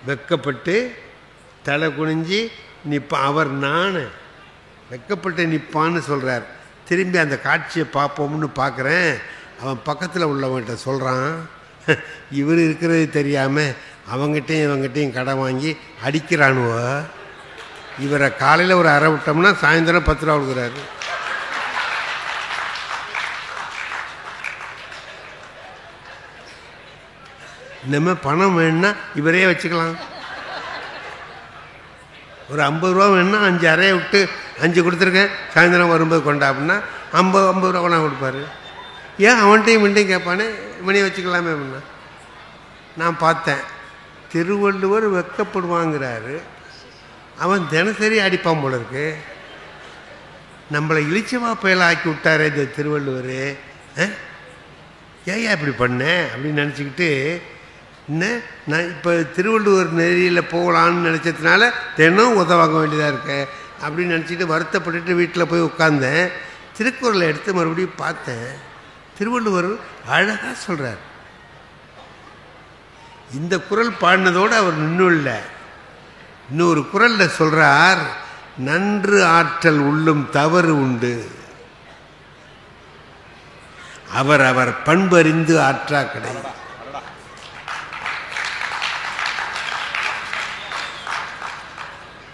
வெக்கப்பட்டு தலை குனிஞ்சி நிற்பான், அவர் நான் வெக்கப்பட்டு நிற்பான்னு சொல்கிறார். திரும்பி அந்த காட்சியை பார்ப்போம்னு பார்க்குறேன். அவன் பக்கத்தில் உள்ளவன்கிட்ட சொல்கிறான், இவர் இருக்கிறது தெரியாமல் அவங்ககிட்டையும் இவங்ககிட்டையும் கடன் வாங்கி அடிக்கிறானுவ. இவரை காலையில் ஒரு அரை விட்டோம்னா சாயந்தரம் 10 ரூபா கொடுக்குறாரு. இனிமேல் பணம் வேணும்னா இவரே வச்சுக்கலாம். ஒரு 50 ரூபா வேணும்னா 5 அறையை விட்டு 5 கொடுத்துருக்கேன், சாயந்தரம் வரும்போது கொண்டா அப்படின்னா 50 ரூபா கொண்டா கொடுப்பாரு. ஏன் அவன்கிட்டையும் இவன்ட்டையும் கேட்பானே, இவனையும் வச்சுக்கலாமே அப்படின்னா. நான் பார்த்தேன், திருவள்ளுவர் வெக்கப்படுவாங்கிறாரு, அவன் தினசரி அடிப்பான் போல இருக்கு. நம்மளை இழிச்சவா பயல ஆக்கி விட்டாரே இந்த திருவள்ளுவர், ஏன் இப்படி பண்ணேன் அப்படின்னு நினச்சிக்கிட்டு என்ன நான் இப்போ திருவள்ளுவர் நெறியில் போகலான்னு நினச்சதுனால தினம் உதவாங்க வேண்டியதாக இருக்கு அப்படின்னு நினச்சிட்டு வருத்தப்பட்டுட்டு வீட்டில் போய் உட்காந்தேன். திருக்குறளை எடுத்து மறுபடியும் பார்த்தேன். திருவள்ளுவர் அழகாக சொல்கிறார். இந்த குறள் பாடினதோடு அவர் நின்றும் இல்லை, இன்னொரு குறளில் சொல்கிறார், நன்று ஆற்றல் உள்ளும் தவறு உண்டு, அவர் அவர் பண்பறிந்து ஆற்றா கடை.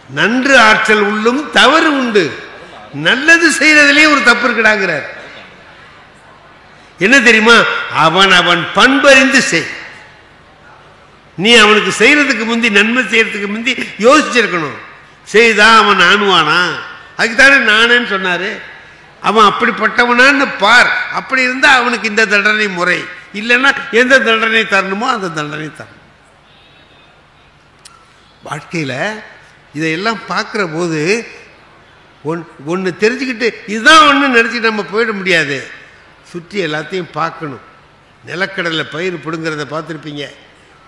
நன்று ஆற்றல் உள்ளும் தவறு உண்டு, நல்லது செய்யறதுலேயே ஒரு தப்பு இருக்குடாங்கிறார். என்ன தெரியுமா, அவன் அவன் பண்பறிந்து செய். நீ அவனுக்கு செய்யறதுக்கு முந்தி, நன்மை செய்யறதுக்கு முந்தி யோசிச்சிருக்கணும். செய்தா அவன் ஆணுவானா, அதுக்குத்தானே நானேன்னு சொன்னாரு. அவன் அப்படிப்பட்டவனான்னு பார், அப்படி இருந்தா அவனுக்கு இந்த தண்டனை முறை, இல்லைன்னா எந்த தண்டனை தரணுமோ அந்த தண்டனை தரணும். வாழ்க்கையில இதையெல்லாம் பார்க்குற போது ஒன்று தெரிஞ்சுக்கிட்டு இதுதான் ஒன்று நினச்சிட்டு நம்ம போயிட முடியாது. சுற்றி எல்லாத்தையும் பார்க்கணும். நிலக்கடலை பயிர் பிடுங்கிறத பார்த்துருப்பீங்க.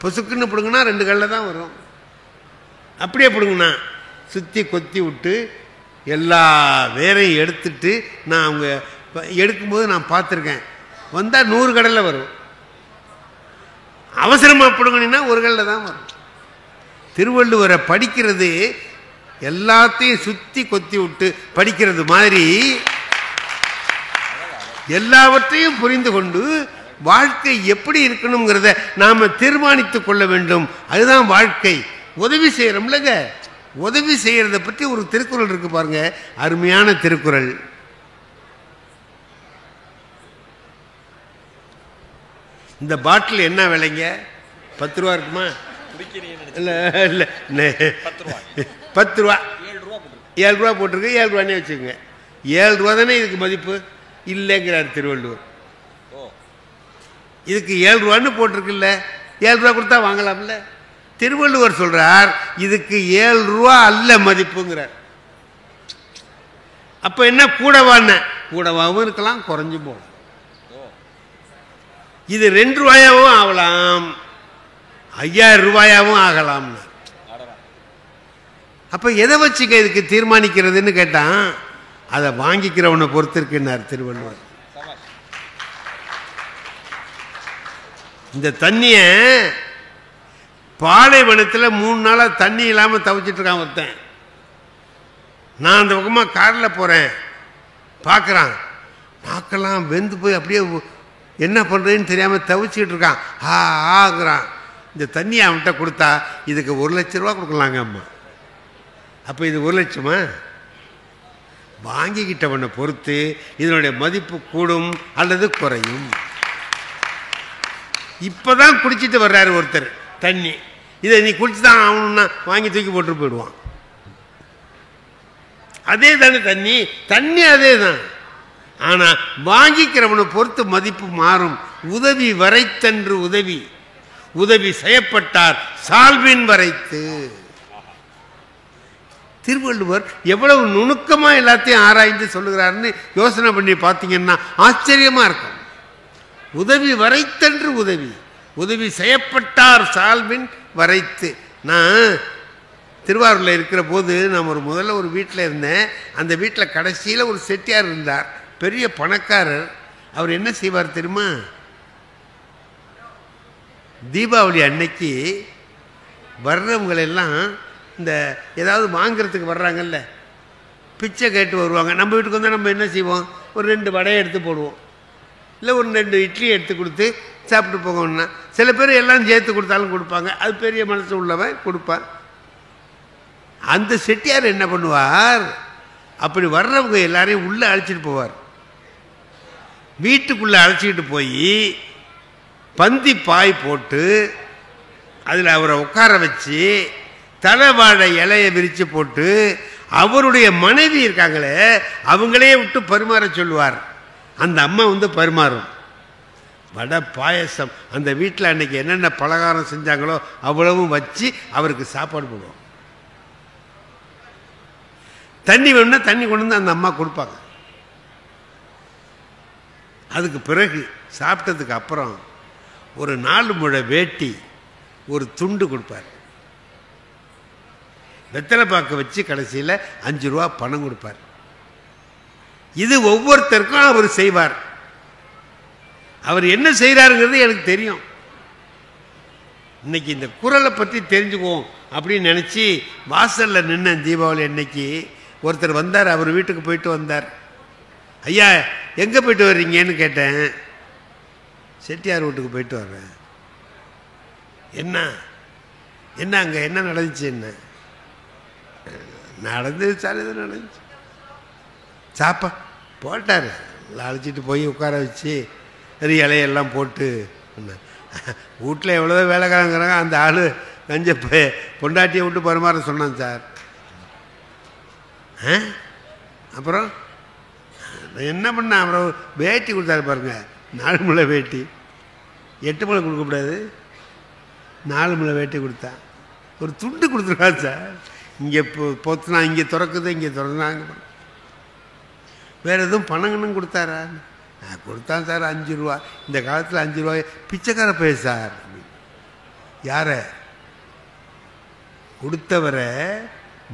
பொசுக்குன்னு பிடுங்கினா 2 கல்லில் தான் வரும். அப்படியே பிடுங்கினா சுற்றி கொத்தி விட்டு எல்லா வேரையும் எடுத்துட்டு, நான் அவங்க எடுக்கும்போது நான் பார்த்துருக்கேன், வந்தால் 100 கடலில் வரும். அவசரமாக பிடுங்கினா 1 கல்லில் தான் வரும். திருவள்ளுவரை படிக்கிறது எல்லாத்தையும் சுற்றி கொத்தி விட்டு படிக்கிறது மாதிரி எல்லாவற்றையும் புரிந்து கொண்டு வாழ்க்கை எப்படி இருக்கணுங்கிறத நாம தீர்மானித்து கொள்ள வேண்டும். அதுதான் வாழ்க்கை. உதவி செய்யறோம்லங்க, உதவி செய்யறத பற்றி ஒரு திருக்குறள் இருக்கு பாருங்க, அருமையான திருக்குறள். இந்த பாட்டில் என்ன விலைங்க? 10 ரூபா இருக்குமா? இல்லை இல்லை 10 ரூபா, 7 ரூபா போட்டிருக்கு. 7 ரூபானே வச்சுக்கோங்க. 7 ரூபா தானே இதுக்கு மதிப்பு இல்லைங்கிறார் திருவள்ளுவர். இதுக்கு 7 ரூபான்னு போட்டிருக்குல்ல, 7 ரூபா கொடுத்தா வாங்கலாம்ல. திருவள்ளுவர் சொல்றார் இதுக்கு 7 ரூபா அல்ல மதிப்புங்கிறார். அப்ப என்ன கூடவான்னு? கூடவாவும் இருக்கலாம், குறைஞ்சும் போகலாம். இது 2 ரூபாயாவும் ஆகலாம், 5000 ரூபாயாவும் ஆகலாம். அப்ப எதை வச்சுக்க இதுக்கு தீர்மானிக்கிறதுன்னு கேட்டான், அதை வாங்கிக்கிறவனை பொறுத்து இருக்குன்னார் திருவள்ளுவர். இந்த தண்ணிய பாலைவனத்தில் 3 நாளா தண்ணி இல்லாம தவிச்சிட்டு இருக்கான் ஒருத்தன். நான் அந்த பக்கமா கார்ல போறேன், பார்க்கறான், நாக்கெல்லாம் வெந்து போய் அப்படியே என்ன பண்றதுன்னு தெரியாம தவிச்சுக்கிட்டு இருக்கான். ஆகிறான். இந்த தண்ணியை அவன்கிட்ட கொடுத்தா இதுக்கு 1 லட்சம் ரூபா கொடுக்கலாங்க அம்மா. அப்போ இது 1 லட்சமா? வாங்கிக்கிட்டவனை பொறுத்து இதனுடைய மதிப்பு கூடும் அல்லது குறையும். இப்பதான் குடிச்சிட்டு வர்றாரு ஒருத்தர் தண்ணி, இதை நீ குடிச்சுதான் ஆகணும்னா வாங்கி தூக்கி போட்டு போயிடுவான். அதே தானே தண்ணி, தண்ணி அதே தான். ஆனா வாங்கிக்கிறவனை பொறுத்து மதிப்பு மாறும். உதவி வரைத்தன்று உதவி, உதவி செய்யப்பட்டார் சால்வின் வரைத்து. திருவள்ளுவர் எவ்வளவு நுணுக்கமா எல்லாத்தையும் ஆராய்ந்து சொல்லுகிறாருன்னு யோசனை பண்ணி பார்த்தீங்கன்னா ஆச்சரியமா இருக்கும். உதவி வரைத்தன்று உதவி, உதவி செய்யப்பட்டார் சால்வின் வரைத்து. நான் திருவாரூரில் இருக்கிற போது நான் முதல்ல ஒரு வீட்டில் இருந்தேன். அந்த வீட்டில் கடைசியில் ஒரு செட்டியார் இருந்தார், பெரிய பணக்காரர். அவர் என்ன செய்வார் தெரியுமா, தீபாவளி அன்னைக்கு வர்றவங்களெல்லாம் இந்த ஏதாவது வாங்கிறதுக்கு வர்றாங்கல்ல, பிச்சை கேட்டு வருவாங்க. நம்ம வீட்டுக்கு வந்தால் நம்ம என்ன செய்வோம், ஒரு 2 வடையை எடுத்து போடுவோம், இல்லை ஒரு 2 இட்லி எடுத்து கொடுத்து சாப்பிட்டு போகணும்னா. சில பேர் எல்லாம் சேர்த்து கொடுத்தாலும் கொடுப்பாங்க, அது பெரிய மனசு உள்ளவன் கொடுப்பான். அந்த செட்டியார் என்ன பண்ணுவார், அப்படி வர்றவங்க எல்லாரையும் உள்ளே அழைச்சிட்டு போவார். வீட்டுக்குள்ளே அழைச்சிக்கிட்டு போய் பந்தி பாய் போட்டு அதில் அவரை உட்கார வச்சு தலைவாழை இலையை விரித்து போட்டு அவருடைய மனைவி இருக்காங்களே அவங்களே விட்டு பரிமாற சொல்லுவார். அந்த அம்மா பரிமாறும். வடை பாயசம் அந்த வீட்டில் அன்னைக்கு என்னென்ன பலகாரம் செஞ்சாங்களோ அவ்வளவும் வச்சு அவருக்கு சாப்பாடு போடுவோம். தண்ணி வேணும்னா தண்ணி கொண்டு வந்து அந்த அம்மா கொடுப்பாங்க. அதுக்கு பிறகு சாப்பிட்டதுக்கு அப்புறம் ஒரு 4 முழ வேட்டி ஒரு துண்டு கொடுப்பார். வெத்தலை பாக்க வச்சு கடைசியில் 5 ரூபா பணம் கொடுப்பார். இது ஒவ்வொருத்தருக்கும் அவர் செய்வார். அவர் என்ன செய்கிறாருங்கிறது எனக்கு தெரியும். இன்னைக்கு இந்த குரலை பற்றி தெரிஞ்சுக்குவோம் அப்படின்னு நினச்சி வாசலில் நின்ன தீபாவளி அன்னைக்கு ஒருத்தர் வந்தார். அவர் வீட்டுக்கு போயிட்டு வந்தார். ஐயா எங்கே போயிட்டு வர்றீங்கன்னு கேட்டேன். செட்டியார் வீட்டுக்கு போயிட்டு வர்றேன். என்ன என்ன அங்கே என்ன நடந்துச்சு? என்ன நடந்தது சார், எது நடந்துச்சு? சாப்பா போட்டார். அழைச்சிட்டு போய் உட்கார வச்சு இலையெல்லாம் போட்டு வீட்டில் எவ்வளோ வேலைக்காரங்கிறாங்க. அந்த ஆள் கஞ்ச பொண்டாட்டியை விட்டு பரிமாற சொன்னான் சார். அப்புறம் என்ன பண்ண, அப்புறம் வேட்டி கொடுத்தாரு பாருங்க, 4 முழை வேட்டி. 8 முழை கொடுக்கக்கூடாது, 4 முழை வேட்டி கொடுத்தா. ஒரு துண்டு கொடுத்துருக்காரு சார். இங்கே பொத்துனா இங்கே திறக்குது, இங்கே திறந்தாங்க. வேறு எதுவும் பணங்கன்னு கொடுத்தாரா? கொடுத்தான் சார் 5 ரூபா. இந்த காலத்தில் 5 ரூபாய் பிச்சைக்கார பைய சார். யார கொடுத்தவரை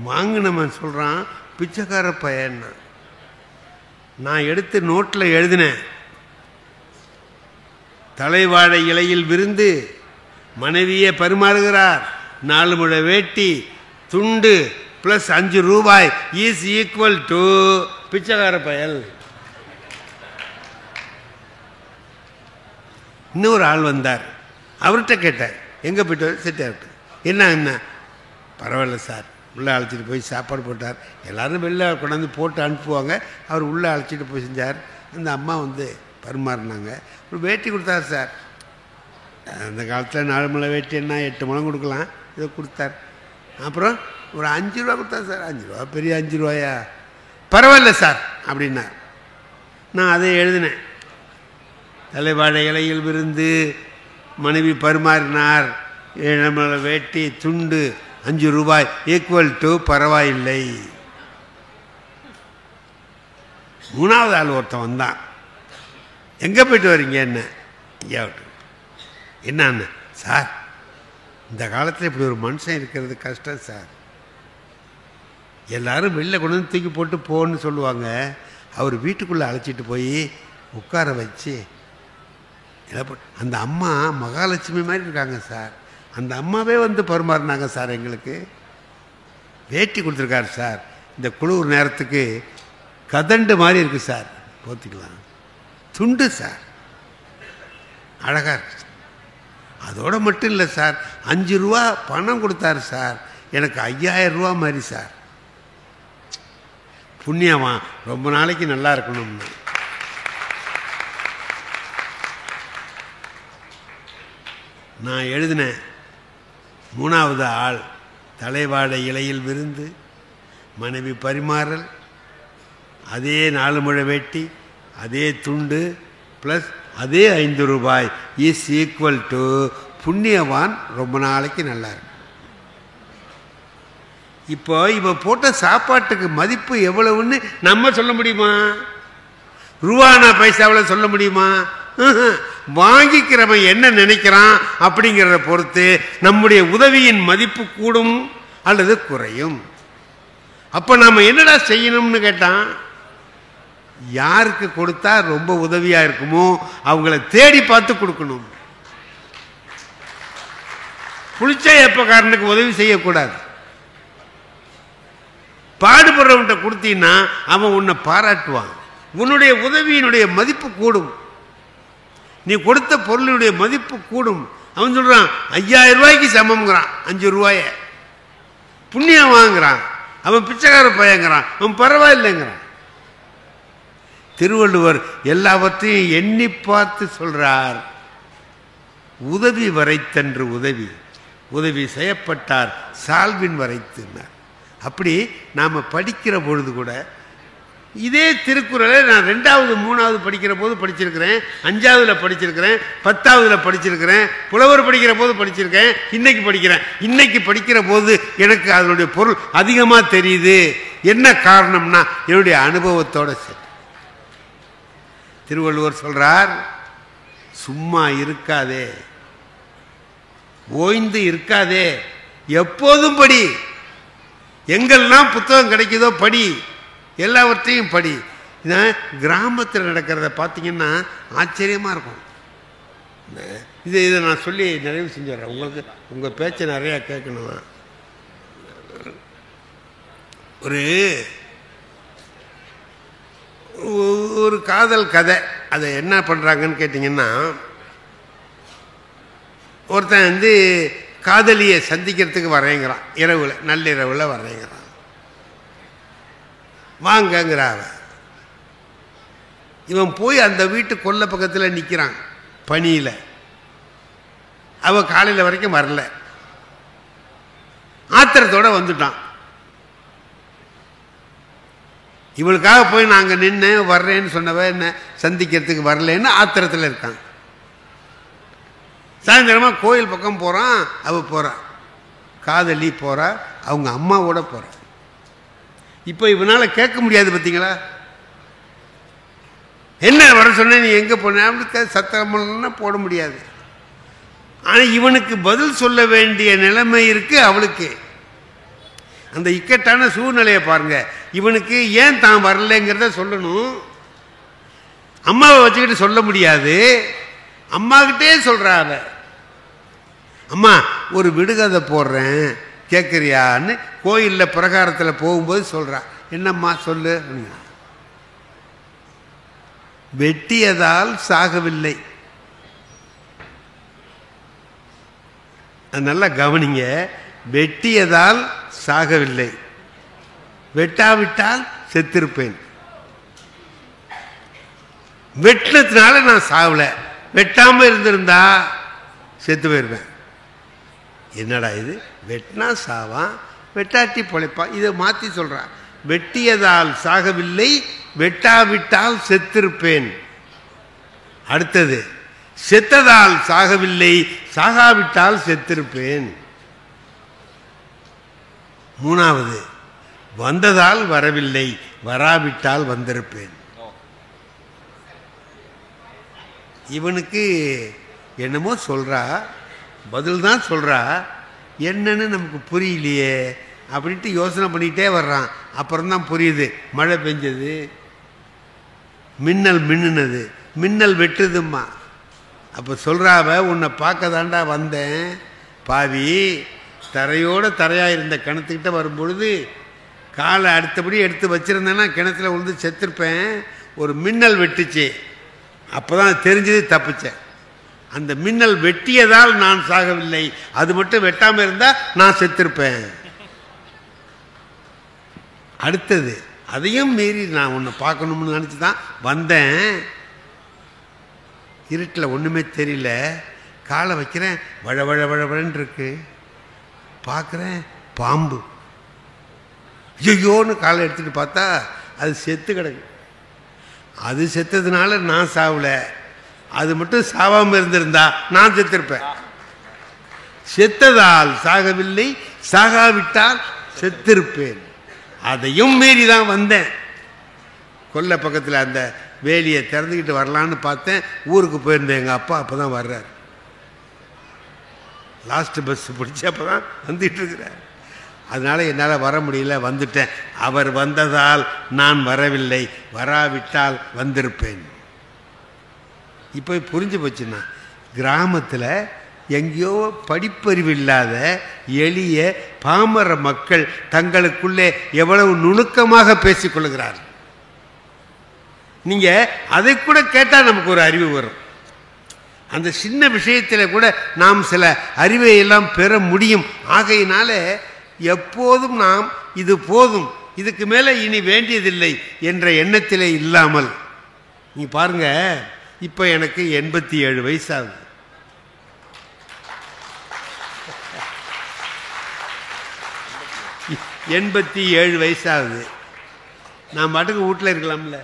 வாங்கினவன் சொல்கிறான் பிச்சைக்கார பையன்னா. நான் எடுத்து நோட்டில் எழுதினேன், தலைவாழை இலையில் விருந்து மனைவியே பரிமாறுகிறார், 4 முழ வேட்டி துண்டு ப்ளஸ் 5 ரூபாய் இஸ் ஈக்குவல் டு பிச்சைக்கார பயல். இன்னொரு ஆள் வந்தார். அவர்கிட்ட கேட்டேன், எங்கே போய்ட்டு செட்டியார்ட்டு. என்ன பரவாயில்ல சார், உள்ளே அழைச்சிட்டு போய் சாப்பாடு போட்டார். எல்லோரும் வெளில கொண்டாந்து போட்டு அனுப்புவாங்க. அவர் உள்ளே அழைச்சிட்டு போய் செஞ்சார். அந்த அம்மா பரிமாறினாங்க. ஒரு வேட்டி கொடுத்தார் சார். அந்த காலத்தில் 4 முழை வேட்டி என்ன 8 முழம் கொடுக்கலாம், இதை கொடுத்தார். அப்புறம் ஒரு 5 ரூபா கொடுத்தார் சார். 5 ரூபா பெரிய 5 ரூபாயா? பரவாயில்ல சார் அப்படின்னார். நான் அதை எழுதினேன். தலைவாழை இலையில் விருந்து மனைவி பரிமாறினார், 7 முழை வேட்டி துண்டு 5 ரூபாய் ஈக்குவல் டு பரவாயில்லை. 3வது ஆள் ஒருத்தன் வந்தான். எங்கே போயிட்டு வரீங்க? என்ன ஐயாவிட்டு. என்ன சார், இந்த காலத்தில் இப்படி ஒரு மனுஷன் இருக்கிறது கஷ்டம் சார். எல்லாரும் வெளில கொண்டு வந்து தூக்கி போட்டு போன்னு சொல்லுவாங்க. அவர் வீட்டுக்குள்ளே அழைச்சிட்டு போய் உட்கார வச்சு அந்த அம்மா மகாலட்சுமி மாதிரி இருக்காங்க சார். அந்த அம்மாவே பரிமாறினாங்க சார். எங்களுக்கு வேட்டி கொடுத்துருக்காரு சார். இந்த குளிர் நேரத்துக்கு கதண்டு மாதிரி இருக்குது சார், போத்திக்கலாம். துண்டு சார், அழகாக இருக்கு. அதோடு மட்டும் இல்லை சார், 5 ரூபா பணம் கொடுத்தாரு சார். எனக்கு 5000 ரூபா மாதிரி சார். புண்ணியமா ரொம்ப நாளைக்கு நல்லா இருக்கணும்னு. நான் எழுதினேன். 3வது ஆள் தலைவாழை இலையில் விருந்து மனைவி பரிமாறல், அதே 4 முழ வேட்டி அதே துண்டு ப்ளஸ் அதே 5 ரூபாய் இஸ் ஈக்குவல் டு புண்ணியவான் ரொம்ப நாளைக்கு நல்லா இருக்கு. இப்போ இவ போட்ட சாப்பாட்டுக்கு மதிப்பு எவ்வளவுன்னு நம்ம சொல்ல முடியுமா? ரூபானா பைசாவில் சொல்ல முடியுமா? வாங்கிக்கிறவன் என்ன நினைக்கிறான் அப்படிங்கிறத பொறுத்து நம்முடைய உதவியின் மதிப்பு கூடும் அல்லது குறையும். அப்போ நாம் என்னடா செய்யணும்னு கேட்டான், யாருக்கு கொடுத்தா ரொம்ப உதவியா இருக்குமோ அவங்கள தேடி பார்த்து கொடுக்கணும். புளிச்ச எப்பக்காரனுக்கு உதவி செய்யக்கூடாது. பாடுபடுறவன்கிட்ட கொடுத்தீங்கன்னா அவன் உன்னை பாராட்டுவான், உன்னுடைய உதவியினுடைய மதிப்பு கூடும். நீ கொடுத்த பொருளுடைய மதிப்பு கூடும். அவன் சொல்றான் 5000 ரூபாய்க்கு சமம்ங்கிறான். 5 ரூபாய புண்ணியம் வாங்குறான். அவன் பிச்சைக்கார பையங்கிறான், அவன் பரவாயில்லைங்கிறான். திருவள்ளுவர் எல்லாவற்றையும் எண்ணி பார்த்து சொல்றார். உதவி வரைத்தன்று உதவி, உதவி செய்யப்பட்டார் சால்வின் வரைத்துனார். அப்படி நாம் படிக்கிற பொழுது கூட இதே திருக்குறளை நான் 2வது 3வது படிக்கிற போது படிச்சிருக்கிறேன், 5ஆவதுல படிச்சிருக்கிறேன், 10ஆவதுல படிச்சிருக்கிறேன், புலவர் படிக்கிற போது படிச்சிருக்கேன், இன்னைக்கு படிக்கிறேன். இன்னைக்கு படிக்கிற போது எனக்கு அதனுடைய பொருள் அதிகமாக தெரியுது. என்ன காரணம்னா என்னுடைய அனுபவத்தோட சரி. திருவள்ளுவர் சொல்றார், சும்மா இருக்காதே, ஓய்ந்து இருக்காதே, எப்போதும் படி. எங்கெல்லாம் புத்தகம் கிடைக்குதோ படி, எல்லாவற்றையும் படி. கிராமத்தில் நடக்கிறத பார்த்தீங்கன்னா ஆச்சரியமாக இருக்கும். இதை நான் சொல்லி நிறைவு செஞ்சிடறேன். உங்களுக்கு உங்கள் பேச்சை நிறையா கேட்கணும். ஒரு காதல் கதை. அதை என்ன பண்ணுறாங்கன்னு கேட்டிங்கன்னா, ஒருத்தன் காதலியை சந்திக்கிறதுக்கு வரேங்கிறான். இரவில், நள்ளிரவில் வரேங்கிறான். வாங்கங்கிறாவ. இவன் போய் அந்த வீட்டு கொல்லை பக்கத்தில் நிற்கிறான் பனியில். அவ காலையில் வரைக்கும் வரல. ஆத்திரத்தோட வந்துட்டான். இவளுக்காக போய் நாங்கள் நின்று வர்றேன்னு சொன்னவ என்ன சந்திக்கிறதுக்கு வரலன்னு ஆத்திரத்தில் இருக்கான். சாயந்தரமா கோயில் பக்கம் போகிறான். அவள் போகிறா, காதலி போகிறா, அவங்க அம்மாவோட போகிறா. இப்போ இவனால் கேட்க முடியாது. பார்த்தீங்களா, என்ன வர சொன்ன, நீ எங்கே போன, அவனுக்கு சத்தம்னா போட முடியாது. ஆனால் இவனுக்கு பதில் சொல்ல வேண்டிய நிலைமை இருக்கு அவளுக்கு. அந்த இக்கட்டான சூழ்நிலையை பாருங்க. இவனுக்கு ஏன் தான் வரலைங்கிறத சொல்லணும். அம்மாவை வச்சுக்கிட்டு சொல்ல முடியாது. அம்மாக்கிட்டே சொல்றா அவ, அம்மா ஒரு விடுகதை போடுறேன் கேட்குறியான்னு கோயிலில் பிரகாரத்தில் போகும்போது சொல்றா. என்னம்மா சொல்லு. வெட்டியதால் சாகவில்லை. நல்லா கவனிங்க. வெட்டியதால் சாகவில்லை, வெட்டாவிட்டால் செத்திருப்பேன். வெட்டினதுனால நான் சாவல, வெட்டாம இருந்திருந்தா செத்து போயிருப்பேன். என்னடா இது, வெட்டினா சாவான், வெட்டாட்டி பொழைப்பான். இதை மாற்றி சொல்றான். வெட்டியதால் சாகவில்லை, வெட்டாவிட்டால் செத்திருப்பேன். அடுத்தது, செத்ததால் சாகவில்லை, சாகாவிட்டால் செத்திருப்பேன். மூணாவது, வந்ததால் வரவில்லை, வராவிட்டால் வந்திருப்பேன். இவனுக்கு என்னமோ சொல்றா, பதில் தான் சொல்றா, என்னன்னு நமக்கு புரியலையே அப்படின்ட்டு யோசனை பண்ணிக்கிட்டே வர்றான். அப்புறம்தான் புரியுது. மழை பெஞ்சது, மின்னல் மின்னுனது, மின்னல் வெட்டுதும்மா. அப்போ சொல்றாவ, உன்னை பார்க்க தாண்டா வந்தேன் பாவி. தரையோட தரையாக இருந்த கிணத்துக்கிட்ட வரும்பொழுது காலை அடுத்தபடி எடுத்து வச்சிருந்தேன்னா கிணத்துல விழுந்து செத்துருப்பேன். ஒரு மின்னல் வெட்டுச்சு, அப்போதான் தெரிஞ்சது, தப்பிச்சேன். அந்த மின்னல் வெட்டியதால் நான் சாகவில்லை, அது மட்டும் வெட்டாமல் இருந்தால் நான் செத்திருப்பேன். அடுத்தது, அதையும் மீறி நான் உன்னை பார்க்கணும்னு நினச்சி தான் வந்தேன். இருட்டில் ஒன்றுமே தெரியல, காலை வைக்கிறேன், வழ வழ வழன்னு இருக்கு. பார்க்குறேன், பாம்பு. ஐயோன்னு காலை எடுத்துகிட்டு பார்த்தா அது செத்து கிடக்கு. அது செத்ததுனால நான் சாவல, அது மட்டும் சாவாமல் இருந்திருந்தா நான் செத்திருப்பேன். செத்ததால் சாகவில்லை, சாகாவிட்டால் செத்திருப்பேன். அதையும் மீறி தான் வந்தேன். கொல்லை பக்கத்தில் அந்த வேலியை திறந்துக்கிட்டு வரலான்னு பார்த்தேன். ஊருக்கு போயிருந்தேன். எங்கள் அப்பா அப்போ தான் வர்றார். லாஸ்ட் பஸ் பிடிச்சி அப்போ தான் வந்துட்டு இருக்கிறார். அதனால என்னால் வர முடியல, வந்துட்டேன். அவர் வந்ததால் நான் வரவில்லை, வராவிட்டால் வந்திருப்பேன். இப்போ புரிஞ்சு போச்சுன்னா, கிராமத்தில் எங்கேயோ படிப்பறிவு இல்லாத எளிய பாமர மக்கள் தங்களுக்குள்ளே எவ்வளவு நுணுக்கமாக பேசிக்கொள்கிறார்கள். நீங்கள் அதை கூட கேட்டால் நமக்கு ஒரு அறிவு வரும். அந்த சின்ன விஷயத்தில் கூட நாம் சில அறிவை எல்லாம் பெற முடியும். ஆகையினால எப்போதும் நாம் இது போதும், இதுக்கு மேலே இனி வேண்டியதில்லை என்ற எண்ணத்திலே இல்லாமல், நீ பாருங்க, இப்போ எனக்கு 87 வயசாகுது. வயசாகுது. நான் பாட்டுக்கு வீட்டில் இருக்கலாம்ல.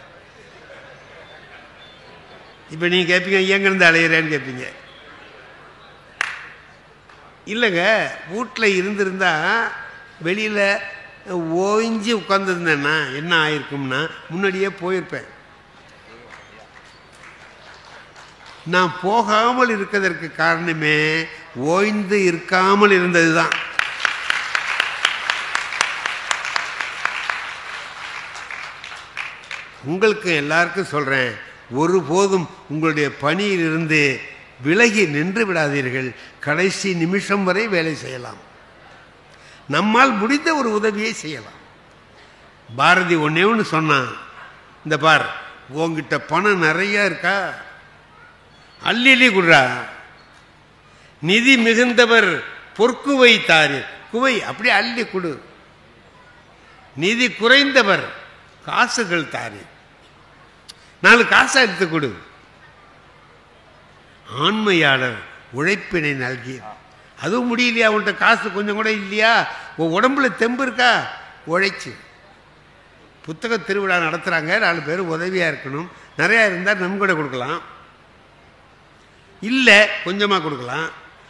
இப்போ நீங்கள் கேட்பீங்க, எங்கேருந்து அலையிறேன்னு கேட்பீங்க. இல்லைங்க, வீட்டில் இருந்திருந்தா வெளியில் ஓய்ஞ்சி உட்காந்துருந்தேன்னா என்ன ஆயிருக்கும்னா முன்னாடியே போயிருப்பேன். நான் போகாமல் இருக்கிறதற்கு காரணமே ஓய்ந்து இருக்காமல் இருந்தது தான். உங்களுக்கு எல்லாருக்கும் சொல்கிறேன், ஒருபோதும் உங்களுடைய பணியிலிருந்து விலகி நின்று விடாதீர்கள். கடைசி நிமிஷம் வரை வேலை செய்யலாம். நம்மால் முடிந்த ஒரு உதவியை செய்யலாம். பாரதி ஒன்னே ஒன்று சொன்னான், இந்த பார், உங்ககிட்ட பணம் நிறைய இருக்கா, அள்ளி குடுறா. நிதி மிகுந்தவர் பொற்குவை தாரு, குவை அப்படியே அள்ளி கொடு. நிதி குறைந்தவர் காசுகள் தாரு, 4 காசை எடுத்து கொடு. ஆண்மையாளர் உழைப்பினை நல்கி. அதுவும் முடியலையா, உன்கிட்ட காசு கொஞ்சம் கூட இல்லையா, உன் உடம்புல தெம்பு இருக்கா, உழைச்சு. புத்தக திருவிழா நடத்துகிறாங்க, 4 பேர் உதவியாக இருக்கணும். நிறையா இருந்தால் நன்கொடை கொடுக்கலாம், இல்லை கொஞ்சமாக கொடுக்கலாம்.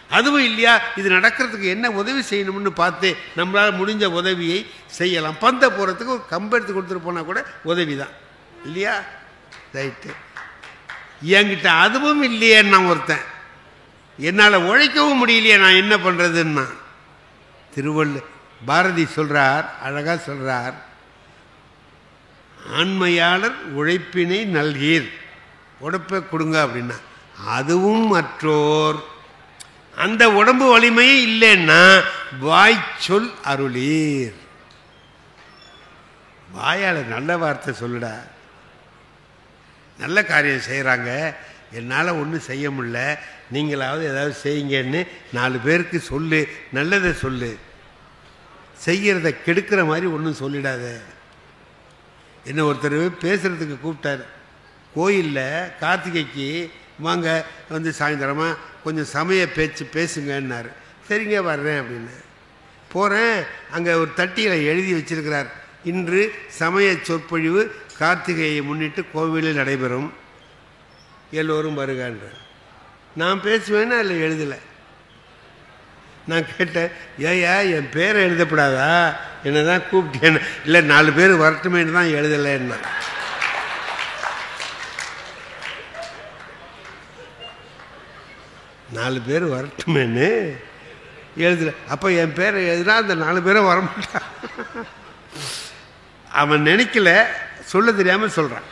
அதுவும் இல்லையா, இது நடக்கிறதுக்கு என்ன உதவி செய்யணும்னு பார்த்து நம்மளால் முடிஞ்ச உதவியை செய்யலாம். பந்த போகிறதுக்கு ஒரு கம்பு எடுத்து கொடுத்துட்டு போனால் கூட உதவி தான் இல்லையா? ரைட்டு. என்கிட்ட அதுவும் இல்லையே, நான் ஒருத்தன், என்னால் உழைக்கவும் முடியலையே, நான் என்ன பண்ணுறதுன்னா, பாரதி சொல்கிறார், அழகாக சொல்கிறார், ஆண்மையாளர் உழைப்பினை நல்கீர், உழைப்பை கொடுங்க அப்படின்னா, அதுவும் மற்றோர் அந்த உடம்பு வலிமையே இல்லைன்னா வாய்ச்சொல் அருளீர். வாயால் நல்ல வார்த்தை சொல்லுடா. நல்ல காரியம் செய்கிறாங்க, என்னால் ஒன்றும் செய்ய முடியல, நீங்களாவது ஏதாவது செய்யுங்கன்னு 4 பேருக்கு சொல்லு, நல்லதை சொல்லு. செய்கிறத கெடுக்கிற மாதிரி ஒன்றும் சொல்லிடாத. என்ன ஒருத்தர் பேசுகிறதுக்கு கூப்பிட்டார் கோயிலில், கார்த்திகைக்கு வாங்க வந்து சாயந்தரமாக கொஞ்சம் சமய பேச்சு பேசுங்கன்னாரு. சரிங்க வர்றேன் அப்படின்னு போகிறேன். அங்கே ஒரு தட்டியில் எழுதி வச்சிருக்கிறார், இன்று சமய சொற்பொழிவு கார்த்திகையை முன்னிட்டு கோவிலில் நடைபெறும், எல்லோரும் வருகின்ற. நான் பேசுவேன்னா அதில் எழுதலை. நான் கேட்டேன், ஏயா என் பேரை எழுதப்படாதா, என்ன தான் கூப்பிட்டேன்னு. இல்லை 4 பேர் வரட்டுமேன்னு தான் எழுதலைன்னா. நாலு பேர் வரட்டுமேன்னு எழுதலை. அப்போ என் பேரை எழுதுனா அந்த 4 பேரும் வரமாட்டான். அவன் நினைக்கல, சொல்ல தெரியாமல் சொல்கிறான்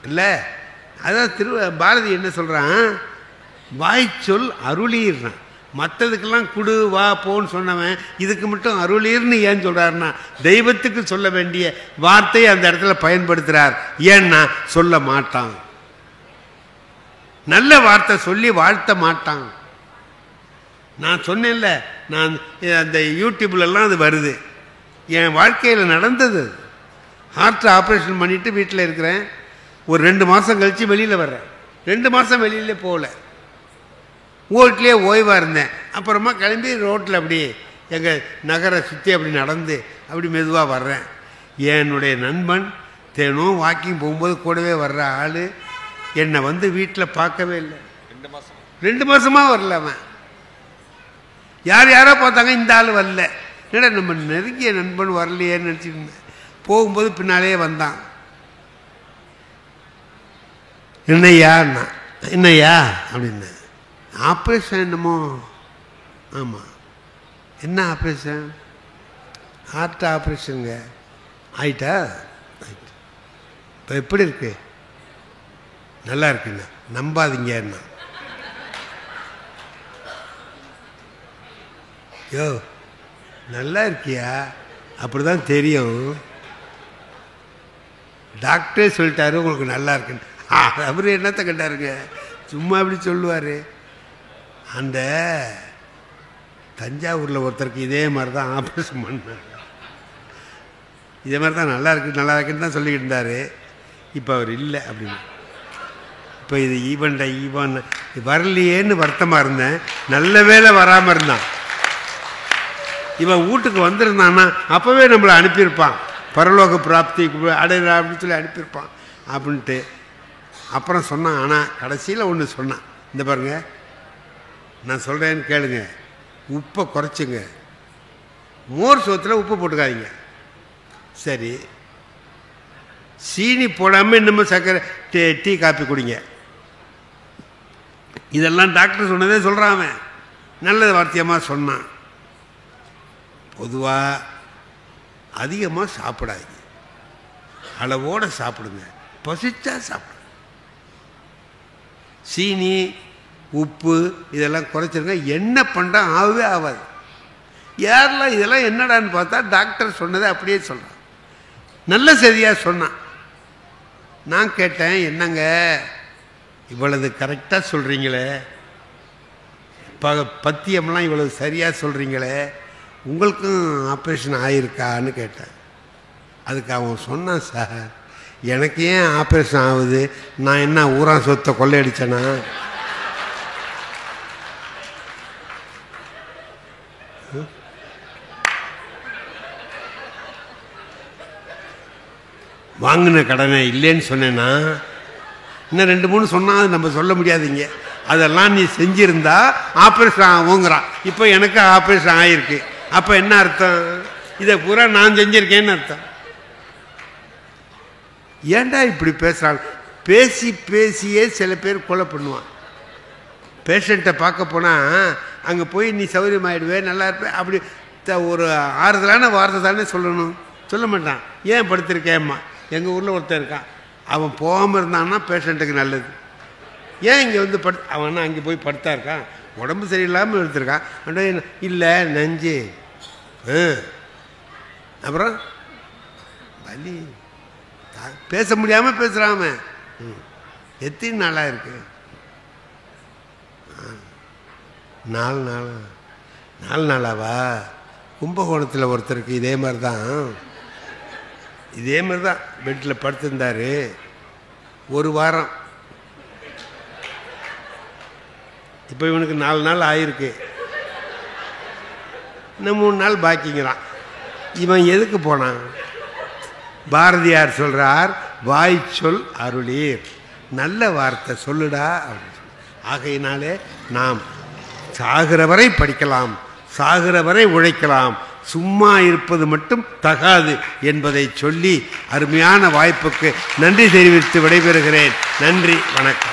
இல்லை. அதான் பாரதி என்ன சொல்கிறான், வாய்ச்சொல் அருளீர்றான். மற்றதுக்கெல்லாம் குடு வா போன்னு சொன்னவன் இதுக்கு மட்டும் அருளீர்னு ஏன் சொல்கிறாருன்னா, தெய்வத்துக்கு சொல்ல வேண்டிய வார்த்தையை அந்த இடத்துல பயன்படுத்துகிறார். ஏன்னா சொல்ல மாட்டான், நல்ல வார்த்தை சொல்லி வாழ்த்த மாட்டான். நான் சொன்னேன்ல, நான் அந்த யூடியூப்லலாம் அது வருது, என் வாழ்க்கையில் நடந்தது. ஹார்ட் ஆப்ரேஷன் பண்ணிவிட்டு வீட்டில் இருக்கிறேன். ஒரு 2 மாதம் கழித்து வெளியில் வர்றேன். 2 மாதம் வெளியிலே போகல, வீட்லேயே ஓய்வாக இருந்தேன். அப்புறமா கிளம்பி ரோட்டில் அப்படி எங்கள் நகரை சுற்றி அப்படி நடந்து அப்படி மெதுவாக வர்றேன். என்னுடைய நண்பன் தினம் வாக்கிங் போகும்போது கூடவே வர்ற ஆள் என்னை வந்து வீட்டில் பார்க்கவே இல்லை. 2 மாதமாக வரல. அவன் யாரோ பார்த்தாங்க, இந்த ஆள் வரல. என்னடா நம்ம நெருங்கிய நண்பன் வரலையேன்னு நினச்சிட்டு இருந்தேன். போகும்போது பின்னாலேயே வந்தான். என்னையான்னா, என்னையா அப்படின்னு. ஆப்ரேஷன் என்னமோ. ஆமாம், என்ன ஆப்ரேஷன்? ஹார்ட் ஆப்ரேஷனுங்க. ஆயிட்டா? இப்போ எப்படி இருக்கு? நல்லா இருக்குங்க. நம்பாதீங்க என்ன. யோ நல்லா இருக்கியா? அப்படி தான் தெரியும். டாக்டரே சொல்லிட்டாரு உங்களுக்கு நல்லா இருக்குன்னு. அவர் என்னத்தை கண்டாருங்க, சும்மா அப்படி சொல்லுவார். அந்த தஞ்சாவூரில் ஒருத்தருக்கு இதே மாதிரி தான் ஆப்ரேஷன் பண்ணார். இதே மாதிரி தான் நல்லா இருக்குன்னு தான் சொல்லிக்கிட்டு இருந்தார். இப்போ அவர் இல்லை அப்படின்னு. இப்போ இது ஈவன் வரலையேன்னு வருத்தமாக இருந்தேன். நல்ல வேளை வராமல் இருந்தான். இவன் வீட்டுக்கு வந்திருந்தான்னா அப்போவே நம்மளை அனுப்பியிருப்பான், பரலோக பிராப்தி அடையிற அப்படின்னு சொல்லி அனுப்பியிருப்பான் அப்படின்ட்டு. அப்புறம் சொன்னான். ஆனால் கடைசியில் ஒன்று சொன்னான், இந்த பாருங்க நான் சொல்கிறேன்னு கேளுங்க, உப்பை குறைச்சிங்க, மோர் சோத்தில் உப்பு போட்டுக்காதீங்க. சரி, சீனி போடாமல் இன்னமும் சர்க்கரை டீ காப்பி குடிங்க. இதெல்லாம் டாக்டர் சொன்னதே சொல்கிறான். அவன் நல்ல வார்த்தையமாக சொன்னான். பொதுவாக அதிகமாக சாப்பிடாதீங்க, அளவோடு சாப்பிடுங்க, பசிச்சா சாப்பிடுங்க. சீனி உப்பு இதெல்லாம் குறைச்சிருங்க. என்ன பண்ணுறா ஆகவே ஆகாது. யாரெல்லாம் இதெல்லாம் என்னடான்னு பார்த்தா டாக்டர் சொன்னதை அப்படியே சொல்கிறான். நல்ல செய்தியாக சொன்னான். நான் கேட்டேன், என்னங்க இவ்வளவு கரெக்டாக சொல்கிறீங்களே, பத்தியம்லாம் இவ்வளவு சரியாக சொல்கிறீங்களே, உங்களுக்கும் ஆப்ரேஷன் ஆகிருக்கான்னு கேட்டேன். அதுக்கு அவன் சொன்னான், சார் எனக்கு ஏன் ஆப்ரேஷன் ஆகுது, நான் என்ன ஊரா சொத்தை கொள்ளையடிச்சேனா? வாங்கின கடனை இல்லைன்னு சொன்னேன்னா இன்னும் 2-3 சொன்னால் நம்ம சொல்ல முடியாதுங்க. அதெல்லாம் நீ செஞ்சிருந்தா ஆப்ரேஷன் ஆகுங்கிறான். இப்போ எனக்கு ஆப்ரேஷன் ஆகிருக்கு. அப்போ என்ன அர்த்தம்? இதை பூரா நான் செஞ்சிருக்கேன்னு அர்த்தம். ஏண்டா இப்படி பேசுகிறாங்க? பேசியே சில பேர் கொலை பண்ணுவான். பேஷண்ட்டை பார்க்க போனால் அங்கே போய் நீ சௌகரியமாயிடுவே, நல்லா இருப்பேன், அப்படி ஒரு ஆறுதலான வார்த்தை தானே சொல்லணும். சொல்ல மாட்டான். ஏன் படுத்திருக்கேம்மா? எங்கள் ஊரில் ஒருத்தர் இருக்கான், அவன் போகாமல் இருந்தான்னா பேஷண்ட்டுக்கு நல்லது. ஏன் இங்கே வந்து அவனா அங்கே போய் படுத்தா இருக்கான், உடம்பு சரியில்லாமல் எடுத்திருக்கான். அப்படியே இல்லை நெஞ்சு, அப்புறம் வலி, பேச முடியாமல் பேசுகிறான். எத்தனை நாளாக இருக்கு? 4 நாளாவா? கும்பகோணத்தில் ஒருத்தருக்கு இதே மாதிரி தான் பெட்டில் படுத்திருந்தார். 1 வாரம். இப்போ இவனுக்கு 4 நாள் ஆயிருக்கு. இன்னும் 3 நாள் பாக்கிங்கிறான். இவன் எதுக்கு போனான்? பாரதியார் சொல்றார், வாய் சொல் அருளீர், நல்ல வார்த்தை சொல்லுடா அப்படின்னு. ஆகையினாலே நாம் சாகிற வரை படிக்கலாம், சாகிற வரை உழைக்கலாம், சும்மா இருப்பது மட்டும் தகாது என்பதை சொல்லி அருமையான வாய்ப்புக்கு நன்றி தெரிவித்து விடைபெறுகிறேன். நன்றி, வணக்கம்.